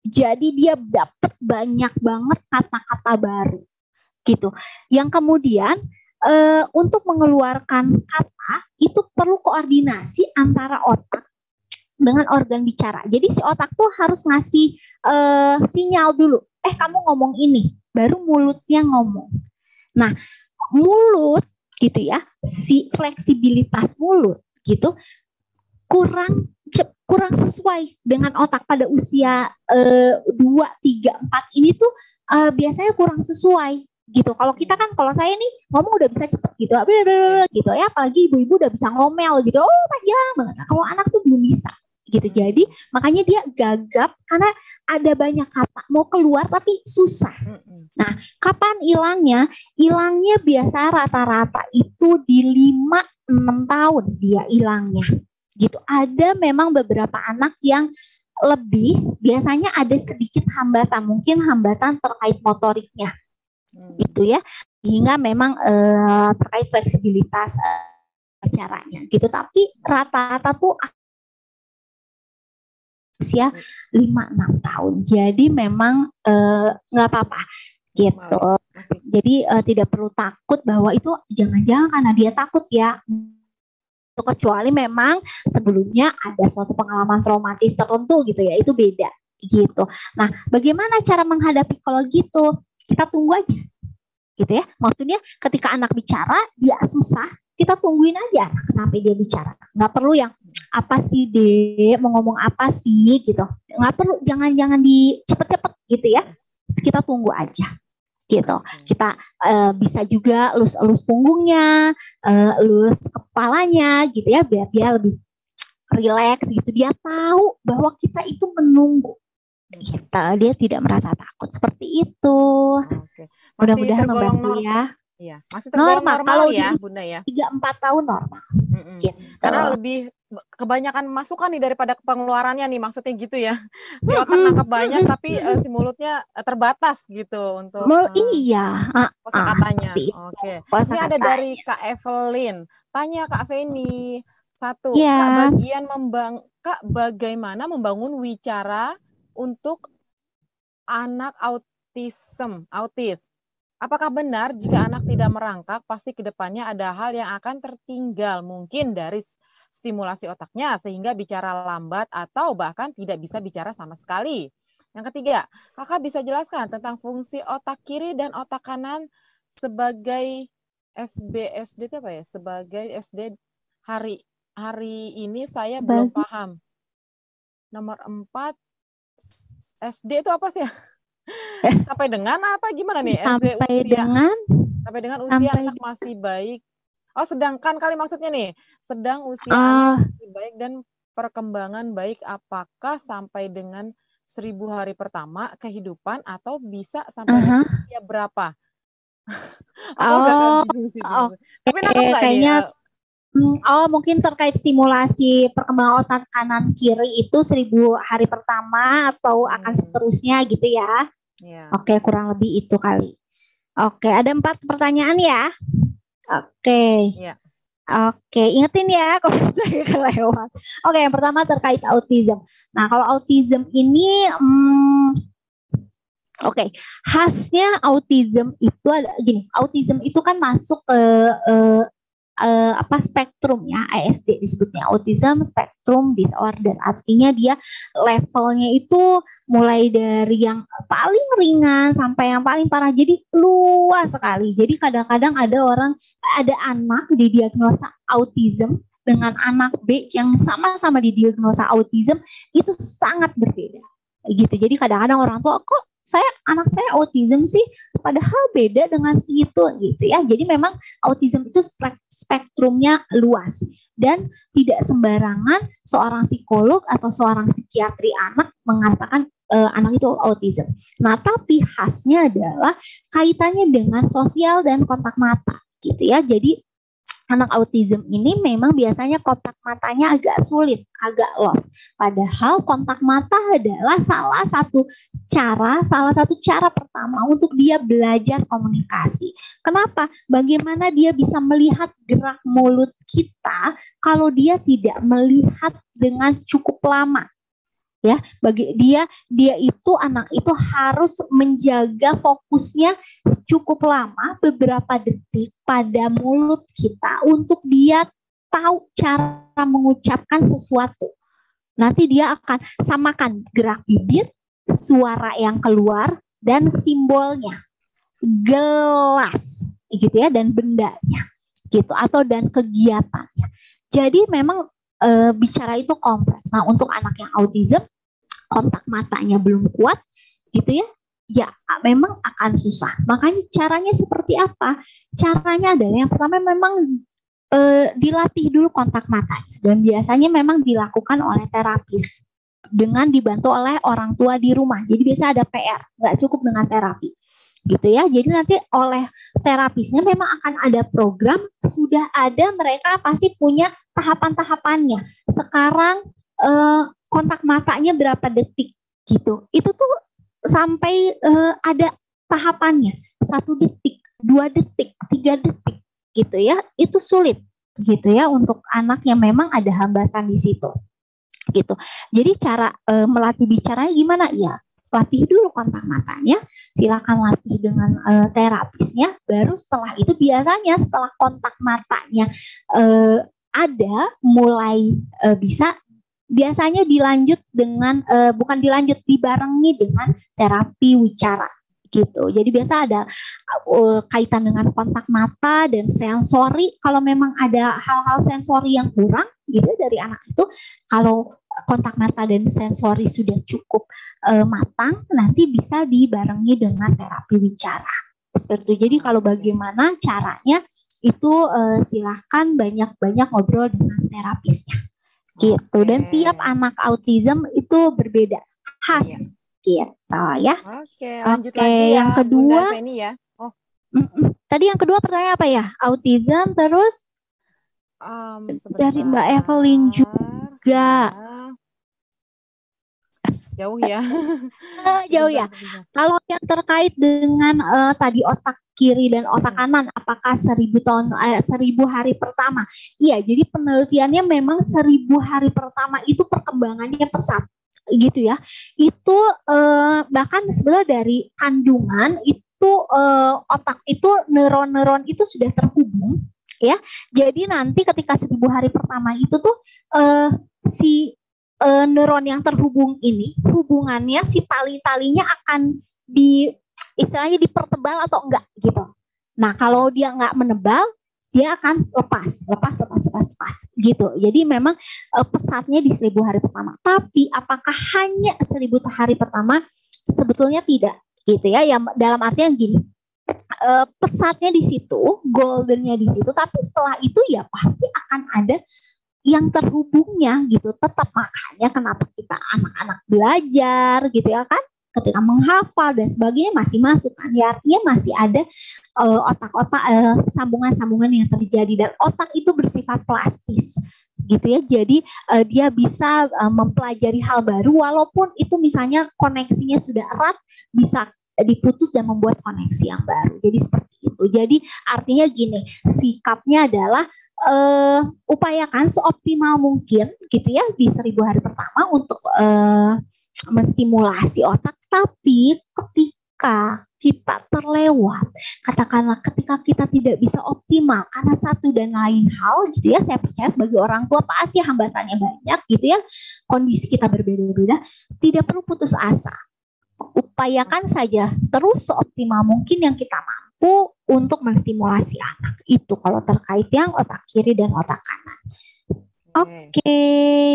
Jadi dia dapat banyak banget kata-kata baru gitu. Yang kemudian untuk mengeluarkan kata itu perlu koordinasi antara otak dengan organ bicara. Jadi si otak tuh harus ngasih sinyal dulu. Kamu ngomong ini, baru mulutnya ngomong. Nah, mulut gitu ya, si fleksibilitas mulut gitu kurang sesuai dengan otak pada usia 2, 3, 4 ini tuh biasanya kurang sesuai gitu. Kalau kita kan, kalau saya nih ngomong udah bisa cepet gitu, gitu ya, apalagi ibu-ibu udah bisa ngomel gitu, panjang banget. Nah, kalau anak tuh belum bisa gitu. Jadi makanya dia gagap karena ada banyak kata mau keluar tapi susah. Nah, kapan hilangnya? Hilangnya biasa rata-rata itu di 5-6 tahun dia hilangnya. Gitu. Ada memang beberapa anak yang lebih, biasanya ada sedikit hambatan, mungkin hambatan terkait motoriknya. Gitu ya. Hingga memang terkait fleksibilitas bicaranya gitu. Tapi rata-rata tuh usia 5-6 tahun. Jadi memang nggak apa-apa gitu. Jadi tidak perlu takut bahwa itu jangan-jangan karena dia takut ya. Kecuali memang sebelumnya ada suatu pengalaman traumatis tertentu gitu ya, itu beda gitu. Nah, bagaimana cara menghadapi kalau gitu? Kita tunggu aja gitu ya. Maksudnya ketika anak bicara dia susah, kita tungguin aja anak sampai dia bicara. Nggak perlu yang apa sih Dek, mau ngomong apa sih gitu. Nggak perlu, jangan di cepet-cepet gitu ya. Kita tunggu aja gitu. Kita bisa juga elus-elus punggungnya, elus kepalanya gitu ya, biar dia lebih rileks gitu. Dia tahu bahwa kita itu menunggu. Dia tidak merasa takut seperti itu. Mudah-mudahan membantu ya. Iya, masih tergolong normal ya, Bunda ya. 3-4 tahun normal. Gitu. Karena lebih kebanyakan masukan nih daripada pengeluarannya nih, maksudnya gitu ya. Si otak nangkap banyak tapi si mulutnya terbatas gitu untuk kosakatanya. Oke. Ini ada dari Kak Evelyn. Tanya Kak Feni. 1, Kak, bagaimana membangun wicara untuk anak autis? Apakah benar jika anak tidak merangkak, pasti kedepannya ada hal yang akan tertinggal mungkin dari stimulasi otaknya sehingga bicara lambat atau bahkan tidak bisa bicara sama sekali? Yang ketiga, Kakak bisa jelaskan tentang fungsi otak kiri dan otak kanan sebagai SBSD itu apa ya? Sebagai SD hari ini saya belum paham. Nomor 4 SD itu apa sih? Sampai dengan apa gimana nih? Sampai usia. dengan Usia anak masih baik. Oh, sedangkan kali maksudnya nih, sedang usia anak masih baik dan perkembangan baik, apakah sampai dengan 1000 hari pertama kehidupan atau bisa sampai dengan usia berapa? Aku agak bingung sih. Tapi nangkep nggak kayaknya nih? Mungkin terkait stimulasi perkembangan otak kanan kiri itu 1000 hari pertama atau akan seterusnya gitu ya. Oke, kurang lebih itu kali. Oke, ada 4 pertanyaan ya. Oke. Oke, ingetin ya kalau saya kelewat. Oke, yang pertama terkait autism. Nah, kalau autism ini Oke, khasnya autism itu ada gini. Autism itu kan masuk ke spektrum ya, ASD disebutnya, autism spectrum disorder. Artinya dia levelnya itu mulai dari yang paling ringan sampai yang paling parah. Jadi luas sekali. Jadi kadang-kadang ada anak didiagnosa autism dengan anak B yang sama-sama didiagnosa autism, itu sangat berbeda. Gitu. Jadi kadang-kadang orang tua kok anak saya autism sih, padahal beda dengan si itu gitu ya. Jadi memang autism itu spektrumnya luas dan tidak sembarangan seorang psikolog atau seorang psikiatri anak mengatakan anak itu autism. Nah, tapi khasnya adalah kaitannya dengan sosial dan kontak mata gitu ya. Jadi anak autism ini memang biasanya kontak matanya agak sulit, agak lost. Padahal kontak mata adalah salah satu cara pertama untuk dia belajar komunikasi. Kenapa? Bagaimana dia bisa melihat gerak mulut kita kalau dia tidak melihat dengan cukup lama? Ya, bagi dia itu anak itu harus menjaga fokusnya cukup lama, beberapa detik pada mulut kita untuk dia tahu cara mengucapkan sesuatu. Nanti dia akan samakan gerak bibir, suara yang keluar dan simbolnya, gelas gitu ya, dan bendanya gitu, atau dan kegiatannya. Jadi memang bicara itu kompleks. Nah, untuk anak yang autism kontak matanya belum kuat gitu ya memang akan susah. Makanya caranya seperti apa? Caranya adalah yang pertama memang dilatih dulu kontak matanya, dan biasanya memang dilakukan oleh terapis dengan dibantu oleh orang tua di rumah. Jadi biasa ada PR, nggak cukup dengan terapi gitu ya. Jadi nanti oleh terapisnya memang akan ada program, sudah ada, mereka pasti punya tahapan-tahapannya. Sekarang kontak matanya berapa detik gitu. Itu tuh sampai ada tahapannya. 1 detik, 2 detik, 3 detik gitu ya. Itu sulit gitu ya untuk anak yang memang ada hambatan di situ. Gitu. Jadi cara melatih bicaranya gimana? Ya, latih dulu kontak matanya, silakan latih dengan terapisnya, baru setelah itu biasanya setelah kontak matanya ada mulai bisa, biasanya dilanjut dengan dibarengi dengan terapi wicara gitu. Jadi biasa ada kaitan dengan kontak mata dan sensori. Kalau memang ada hal-hal sensori yang kurang gitu dari anak itu, kalau kontak mata dan sensori sudah cukup matang, nanti bisa dibarengi dengan terapi wicara. Seperti itu. Jadi kalau bagaimana caranya itu silahkan banyak-banyak ngobrol dengan terapisnya. Gitu. Dan tiap anak autism itu berbeda, khas gitu ya. Lanjut lagi ya, yang kedua Bunda Feni ya. Tadi yang kedua pertanyaan apa ya? Autism, terus dari Mbak Evelyn juga. Jauh ya. Jauh ya. Kalau yang terkait dengan tadi otak kiri dan otak kanan, apakah 1000 hari pertama? Iya, jadi penelitiannya memang 1000 hari pertama itu perkembangannya pesat gitu ya. Itu bahkan sebenarnya dari kandungan itu otak itu neuron-neuron itu sudah terhubung ya. Jadi nanti ketika 1000 hari pertama itu tuh si neuron yang terhubung ini, hubungannya si tali-talinya akan istilahnya dipertebal atau enggak gitu. Nah, kalau dia enggak menebal, dia akan lepas gitu. Jadi memang pesatnya di 1000 hari pertama. Tapi apakah hanya 1000 hari pertama? Sebetulnya tidak gitu ya. Yang dalam artian gini, pesatnya di situ, goldennya di situ, tapi setelah itu ya pasti akan ada yang terhubungnya gitu. Tetap, makanya kenapa kita anak-anak belajar gitu ya kan, ketika menghafal dan sebagainya masih masuk kan ya, artinya masih ada otak-otak sambungan-sambungan yang terjadi, dan otak itu bersifat plastis gitu ya. Jadi dia bisa mempelajari hal baru walaupun itu misalnya koneksinya sudah erat, bisa diputus dan membuat koneksi yang baru. Jadi seperti itu. Jadi artinya gini, sikapnya adalah upayakan seoptimal mungkin gitu ya di 1000 hari pertama untuk menstimulasi otak. Tapi ketika kita terlewat, katakanlah ketika kita tidak bisa optimal karena satu dan lain hal gitu ya, saya percaya sebagai orang tua pasti hambatannya banyak gitu ya, kondisi kita berbeda-beda, tidak perlu putus asa. Upayakan saja terus seoptimal mungkin yang kita mampu untuk menstimulasi anak. Itu kalau terkait yang otak kiri dan otak kanan. Oke.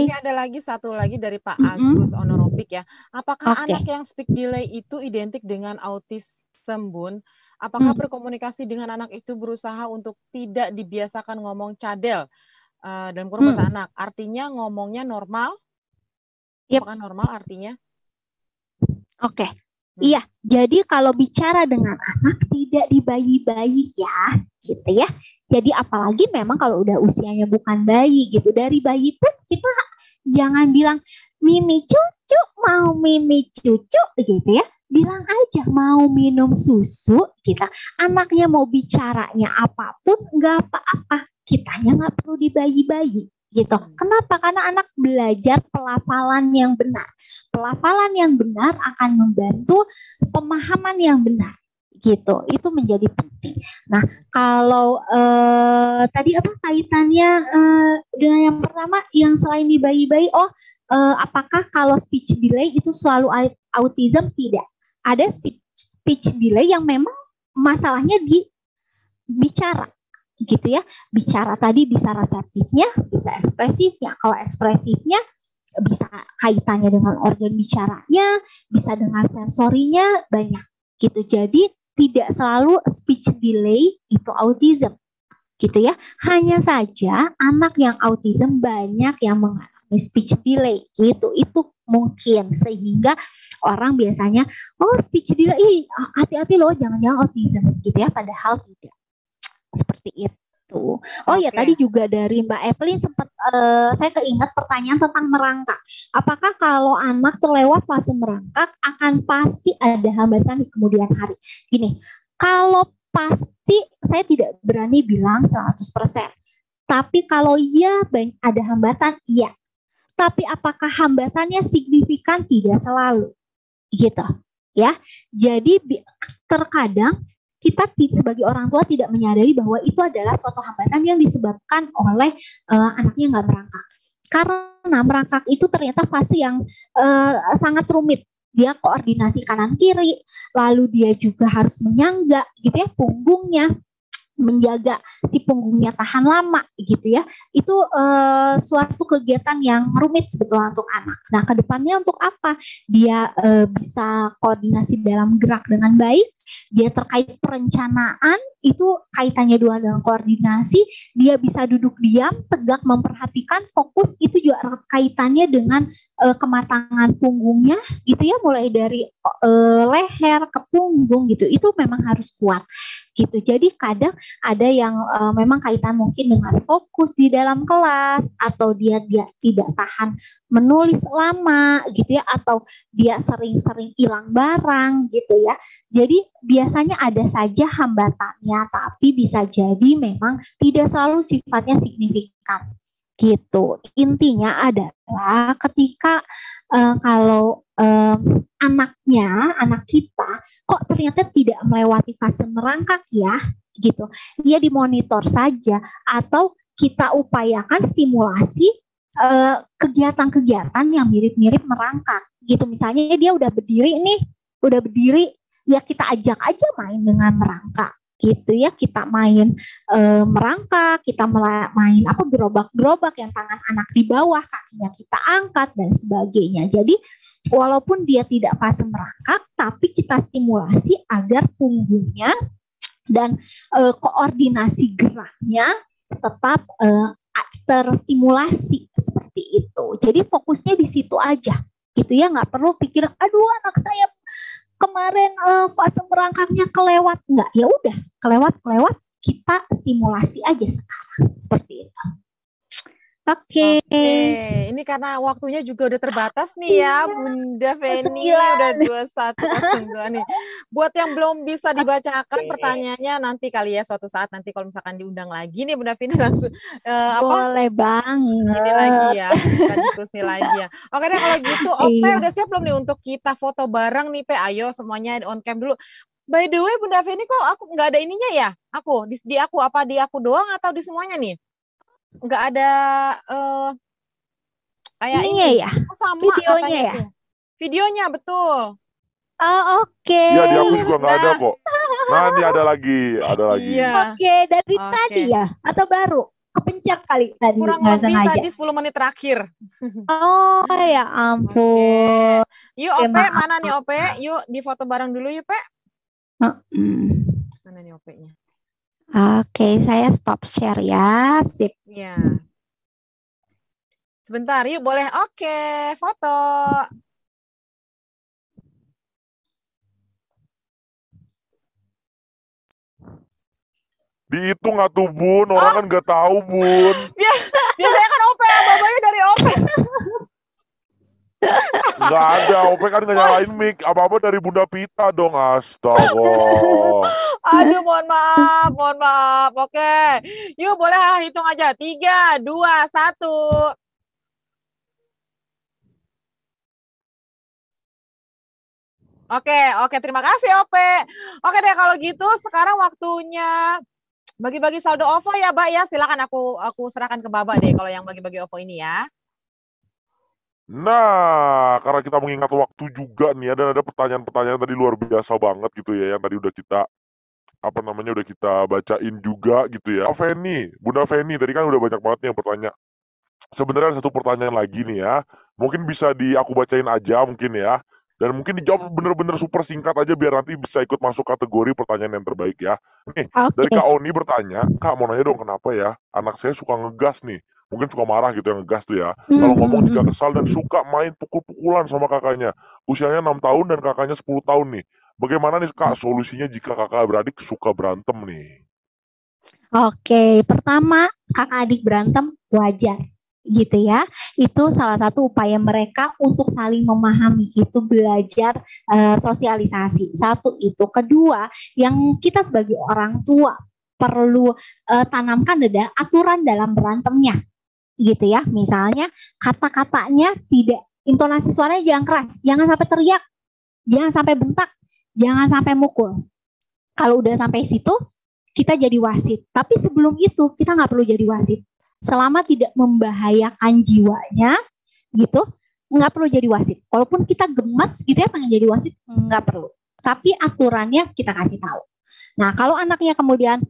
Ini ada lagi satu lagi dari Pak Agus Onoropik ya. Apakah anak yang speak delay itu identik dengan autism, Bun? Apakah berkomunikasi dengan anak itu berusaha untuk tidak dibiasakan ngomong cadel dalam kurung bahasa anak? Artinya ngomongnya normal? Apakah normal artinya? Oke. Iya, jadi kalau bicara dengan anak tidak dibayi-bayi ya, gitu ya. Jadi apalagi memang kalau udah usianya bukan bayi gitu. Dari bayi pun kita jangan bilang mimi cucu, mau mimi cucu gitu ya. Bilang aja mau minum susu kita. Anaknya mau bicaranya apapun nggak apa-apa. Kitanya nggak perlu dibayi-bayi gitu. Kenapa? Karena anak belajar pelafalan yang benar. Pelafalan yang benar akan membantu pemahaman yang benar gitu. Itu menjadi penting. Nah, kalau tadi apa kaitannya dengan yang pertama yang selain dibayi-bayi, apakah kalau speech delay itu selalu autism? Tidak. Ada speech delay yang memang masalahnya di bicara gitu ya. Bicara tadi bisa reseptifnya, bisa ekspresifnya. Kalau ekspresifnya bisa kaitannya dengan organ bicaranya, bisa dengan sensorinya, banyak gitu. Jadi tidak selalu speech delay itu autism gitu ya. Hanya saja anak yang autism banyak yang mengalami speech delay gitu. Itu mungkin sehingga orang biasanya speech delay, hati-hati loh, jangan-jangan autism gitu ya, padahal tidak. Seperti itu. Tadi juga dari Mbak Evelyn sempat saya keingat pertanyaan tentang merangkak. Apakah kalau anak terlewat fase merangkak akan pasti ada hambatan di kemudian hari? Gini, kalau pasti saya tidak berani bilang 100%. Tapi kalau iya ada hambatan, iya. Tapi apakah hambatannya signifikan? Tidak selalu. Gitu. Ya. Jadi terkadang kita sebagai orang tua tidak menyadari bahwa itu adalah suatu hambatan yang disebabkan oleh anaknya nggak merangkak. Karena merangkak itu ternyata fase yang sangat rumit. Dia koordinasi kanan kiri, lalu dia juga harus menyangga gitu ya punggungnya, menjaga si punggungnya tahan lama gitu ya. Itu suatu kegiatan yang rumit sebetulnya untuk anak. Nah, kedepannya untuk apa? Dia bisa koordinasi dalam gerak dengan baik, dia terkait perencanaan, itu kaitannya dengan koordinasi, dia bisa duduk diam, tegak memperhatikan, fokus, itu juga kaitannya dengan kematangan punggungnya gitu ya, mulai dari leher ke punggung gitu, itu memang harus kuat gitu. Jadi kadang ada yang memang kaitan mungkin dengan fokus di dalam kelas, atau dia tidak tahan menulis lama gitu ya, atau dia sering-sering hilang barang gitu ya. Jadi biasanya ada saja hambatannya, tapi bisa jadi memang tidak selalu sifatnya signifikan gitu. Intinya adalah ketika kalau anak kita kok ternyata tidak melewati fase merangkak ya gitu, dia dimonitor saja, atau kita upayakan stimulasi kegiatan-kegiatan yang mirip-mirip merangkak gitu. Misalnya dia udah berdiri ya kita ajak aja main dengan merangkak gitu ya. Kita main merangkak, kita main gerobak-gerobak yang tangan anak di bawah, kakinya kita angkat dan sebagainya. Jadi walaupun dia tidak fase merangkak, tapi kita stimulasi agar punggungnya dan koordinasi geraknya tetap terstimulasi seperti itu. Jadi fokusnya di situ aja, gitu ya. Nggak perlu pikir, aduh anak saya kemarin fase merangkaknya kelewat. Nggak, ya udah kelewat, kita stimulasi aja sekarang seperti itu. Oke. Ini karena waktunya juga udah terbatas nih ya, Bunda Feni, udah 21.02 nih. Buat yang belum bisa dibacakan pertanyaannya nanti kali ya, suatu saat nanti kalau misalkan diundang lagi nih Bunda Feni langsung boleh banget. Ini lagi ya, kita diskusi lagi ya. Oke deh kalau gitu, Ope udah siap belum nih untuk kita foto bareng nih, Pe? Ayo semuanya on cam dulu. By the way, Bunda Feni kok aku nggak ada ininya ya? Aku di aku apa di aku doang atau di semuanya nih? Nggak ada kayak ininya ini ya, sama videonya ya, tuh. Videonya betul. Oh oke. Iya di aku juga nggak ada kok. Nah ini ada lagi. Iya. Oke, dari tadi ya atau baru kepencet kali tadi? Kurang lebih tadi 10 menit terakhir. Oh ya ampun. Yuk Ope, mana nih Ope? Yuk di foto bareng dulu yuk Pe. Mana nih Ope-nya? Oke, saya stop share ya. Sip. Iya. Sebentar, yuk boleh. Oke, foto. Dihitung nggak tuh Bun? Orang kan nggak tahu Bun. Biasanya kan Ope, babanya dari Ope. Nggak ada, Ope kan nggak nyalain mic. Apa-apa dari Bunda Pita dong, astaga. Aduh, mohon maaf. Oke, yuk boleh hitung aja. 3, 2, 1. Oke, terima kasih Ope. Oke deh kalau gitu sekarang waktunya bagi-bagi saldo OVO ya, Mbak ya. Silakan aku serahkan ke Baba deh kalau yang bagi-bagi OVO ini ya. Nah, karena kita mengingat waktu juga nih ya, dan ada pertanyaan-pertanyaan tadi luar biasa banget gitu ya, yang tadi udah kita udah kita bacain juga gitu ya. Bunda Feni, tadi kan udah banyak banget nih yang bertanya. Sebenarnya ada satu pertanyaan lagi nih ya, mungkin bisa aku bacain aja mungkin ya, dan mungkin dijawab bener-bener super singkat aja biar nanti bisa ikut masuk kategori pertanyaan yang terbaik ya. Nih, dari Kak Oni bertanya, Kak mau nanya dong kenapa ya anak saya suka ngegas nih, mungkin suka marah gitu yang ngegas tuh ya. Kalau ngomong jika kesal dan suka main pukul-pukulan sama kakaknya, usianya 6 tahun dan kakaknya 10 tahun nih. Bagaimana nih Kak solusinya jika kakak beradik suka berantem nih? Oke, pertama kakak adik berantem wajar gitu ya. Itu salah satu upaya mereka untuk saling memahami, itu belajar sosialisasi. Satu itu. Kedua, yang kita sebagai orang tua perlu tanamkan adalah aturan dalam berantemnya. Gitu ya. Misalnya kata-katanya tidak, intonasi suaranya jangan keras, jangan sampai teriak, jangan sampai bentak, jangan sampai mukul. Kalau udah sampai situ kita jadi wasit. Tapi sebelum itu kita nggak perlu jadi wasit. Selama tidak membahayakan jiwanya, gitu, nggak perlu jadi wasit. Walaupun kita gemes gitu ya pengen jadi wasit, nggak perlu. Tapi aturannya kita kasih tahu. Nah kalau anaknya kemudian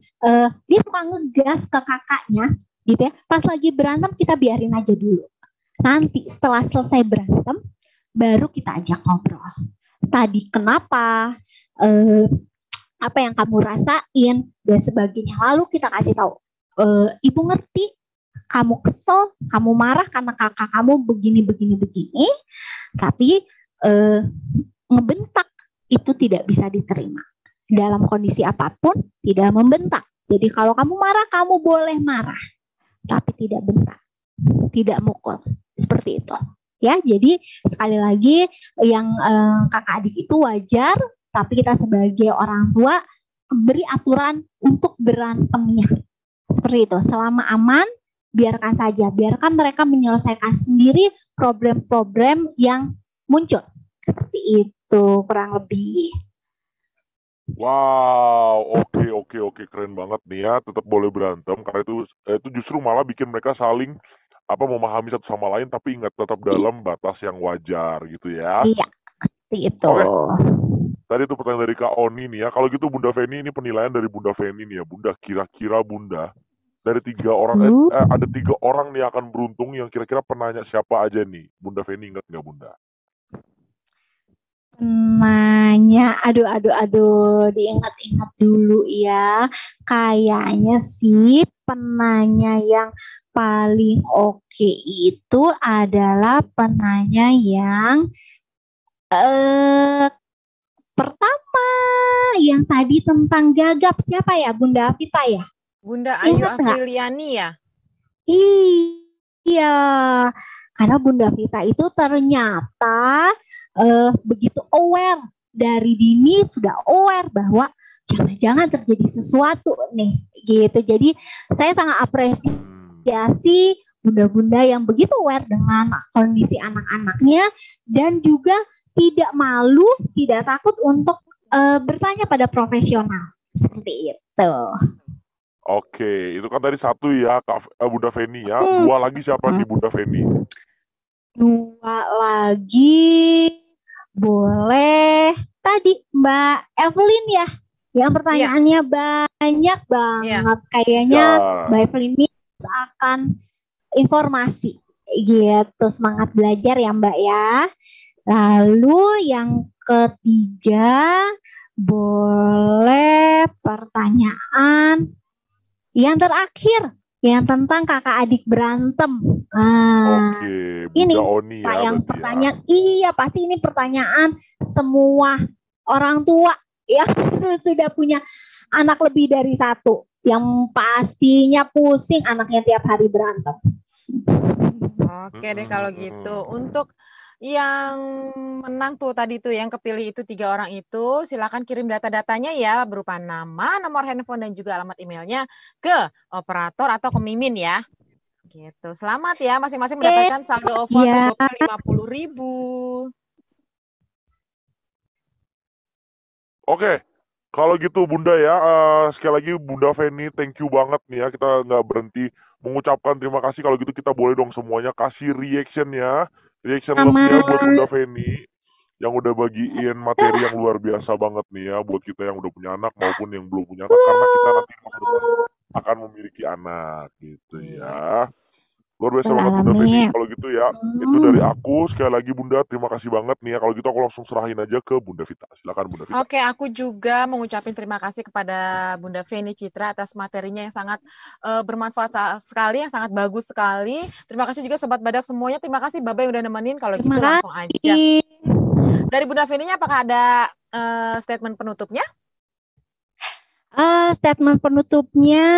dia suka ngegas ke kakaknya, gitu ya, pas lagi berantem kita biarin aja dulu. Nanti setelah selesai berantem, baru kita ajak ngobrol. Tadi kenapa? Apa yang kamu rasain dan sebagainya. Lalu kita kasih tahu, ibu ngerti kamu kesel, kamu marah karena kakak kamu begini, tapi ngebentak itu tidak bisa diterima. Dalam kondisi apapun tidak membentak. Jadi kalau kamu marah, kamu boleh marah, tapi tidak bentak, tidak mukul, seperti itu. Ya, jadi sekali lagi yang kakak adik itu wajar. Tapi kita sebagai orang tua beri aturan untuk berantemnya. Seperti itu. Selama aman, biarkan saja. Biarkan mereka menyelesaikan sendiri problem-problem yang muncul. Seperti itu kurang lebih. Wow, oke, keren banget nih ya. Tetap boleh berantem karena itu justru malah bikin mereka saling memahami satu sama lain, tapi ingat tetap dalam batas yang wajar gitu ya. Iya, seperti itu. Oke. Tadi itu pertanyaan dari Kak Oni nih ya. Kalau gitu Bunda Feni, ini penilaian dari Bunda Feni nih ya. Bunda, kira-kira Bunda, dari 3 orang, ada 3 orang nih akan beruntung yang kira-kira penanya siapa aja nih. Bunda Feni ingat nggak Bunda? penanya, aduh, diingat-ingat dulu ya. Kayaknya sih penanya yang paling oke itu adalah penanya yang pertama, yang tadi tentang gagap. Siapa ya? Bunda Vita ya? Bunda Ayu Ingat nggak? Afriliani ya? Iya, karena Bunda Vita itu ternyata begitu aware dari dini, sudah aware bahwa jangan-jangan terjadi sesuatu nih, gitu. Jadi saya sangat apresiasi bunda-bunda yang begitu aware dengan kondisi anak-anaknya dan juga tidak malu, tidak takut untuk bertanya pada profesional seperti itu. Oke, itu kan tadi satu ya, Bunda Feni ya. Dua lagi siapa nih Bunda Feni? Dua lagi boleh tadi Mbak Evelyn ya, yang pertanyaannya banyak banget. Kayaknya Mbak Evelyn ini akan informasi gitu, semangat belajar ya Mbak ya. Lalu yang ketiga boleh pertanyaan yang terakhir, yang tentang kakak adik berantem. Oke, ini Oni ya, yang pertanyaan. Iya, pasti ini pertanyaan semua orang tua yang sudah punya anak lebih dari satu, yang pastinya pusing anaknya tiap hari berantem. Oke deh kalau gitu. Untuk yang menang tuh tadi tuh, yang kepilih itu 3 orang itu, silakan kirim data-datanya ya, berupa nama, nomor handphone, dan juga alamat emailnya ke operator atau ke Mimin ya. Gitu. Selamat ya, masing-masing mendapatkan saldo OVO atau GoPay 50.000. Oke, kalau gitu Bunda ya, sekali lagi Bunda Feni, thank you banget nih ya. Kita nggak berhenti mengucapkan terima kasih. Kalau gitu kita boleh dong semuanya kasih reaction love-nya buat Bunda Feni yang udah bagiin materi yang luar biasa banget nih ya buat kita yang udah punya anak maupun yang belum punya anak, karena kita nanti akan memiliki anak gitu ya. Luar biasa banget Bunda Feni. Kalau gitu ya, itu dari aku. Sekali lagi Bunda, terima kasih banget nih ya. Kalau gitu aku langsung serahin aja ke Bunda Vita. Silakan Bunda Vita. Oke, aku juga mengucapkan terima kasih kepada Bunda Feni Citra atas materinya yang sangat bermanfaat sekali, yang sangat bagus sekali. Terima kasih juga Sobat Badak semuanya. Terima kasih Baba yang udah nemenin. Kalau gitu langsung aja. Dari Bunda Feni-nya apakah ada statement penutupnya? Statement penutupnya,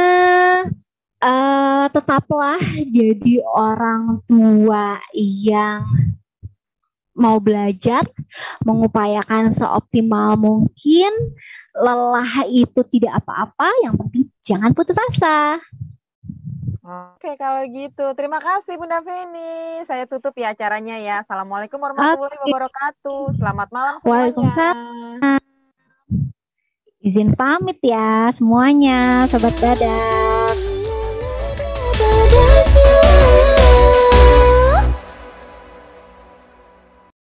tetaplah jadi orang tua yang mau belajar, mengupayakan seoptimal mungkin. Lelah itu tidak apa-apa, yang penting jangan putus asa. Oke, kalau gitu. Terima kasih Bunda Feni. Saya tutup ya acaranya ya. Assalamualaikum warahmatullahi wabarakatuh. Selamat malam semuanya. Waalaikumsalam. Izin pamit ya semuanya, Sobat Badak.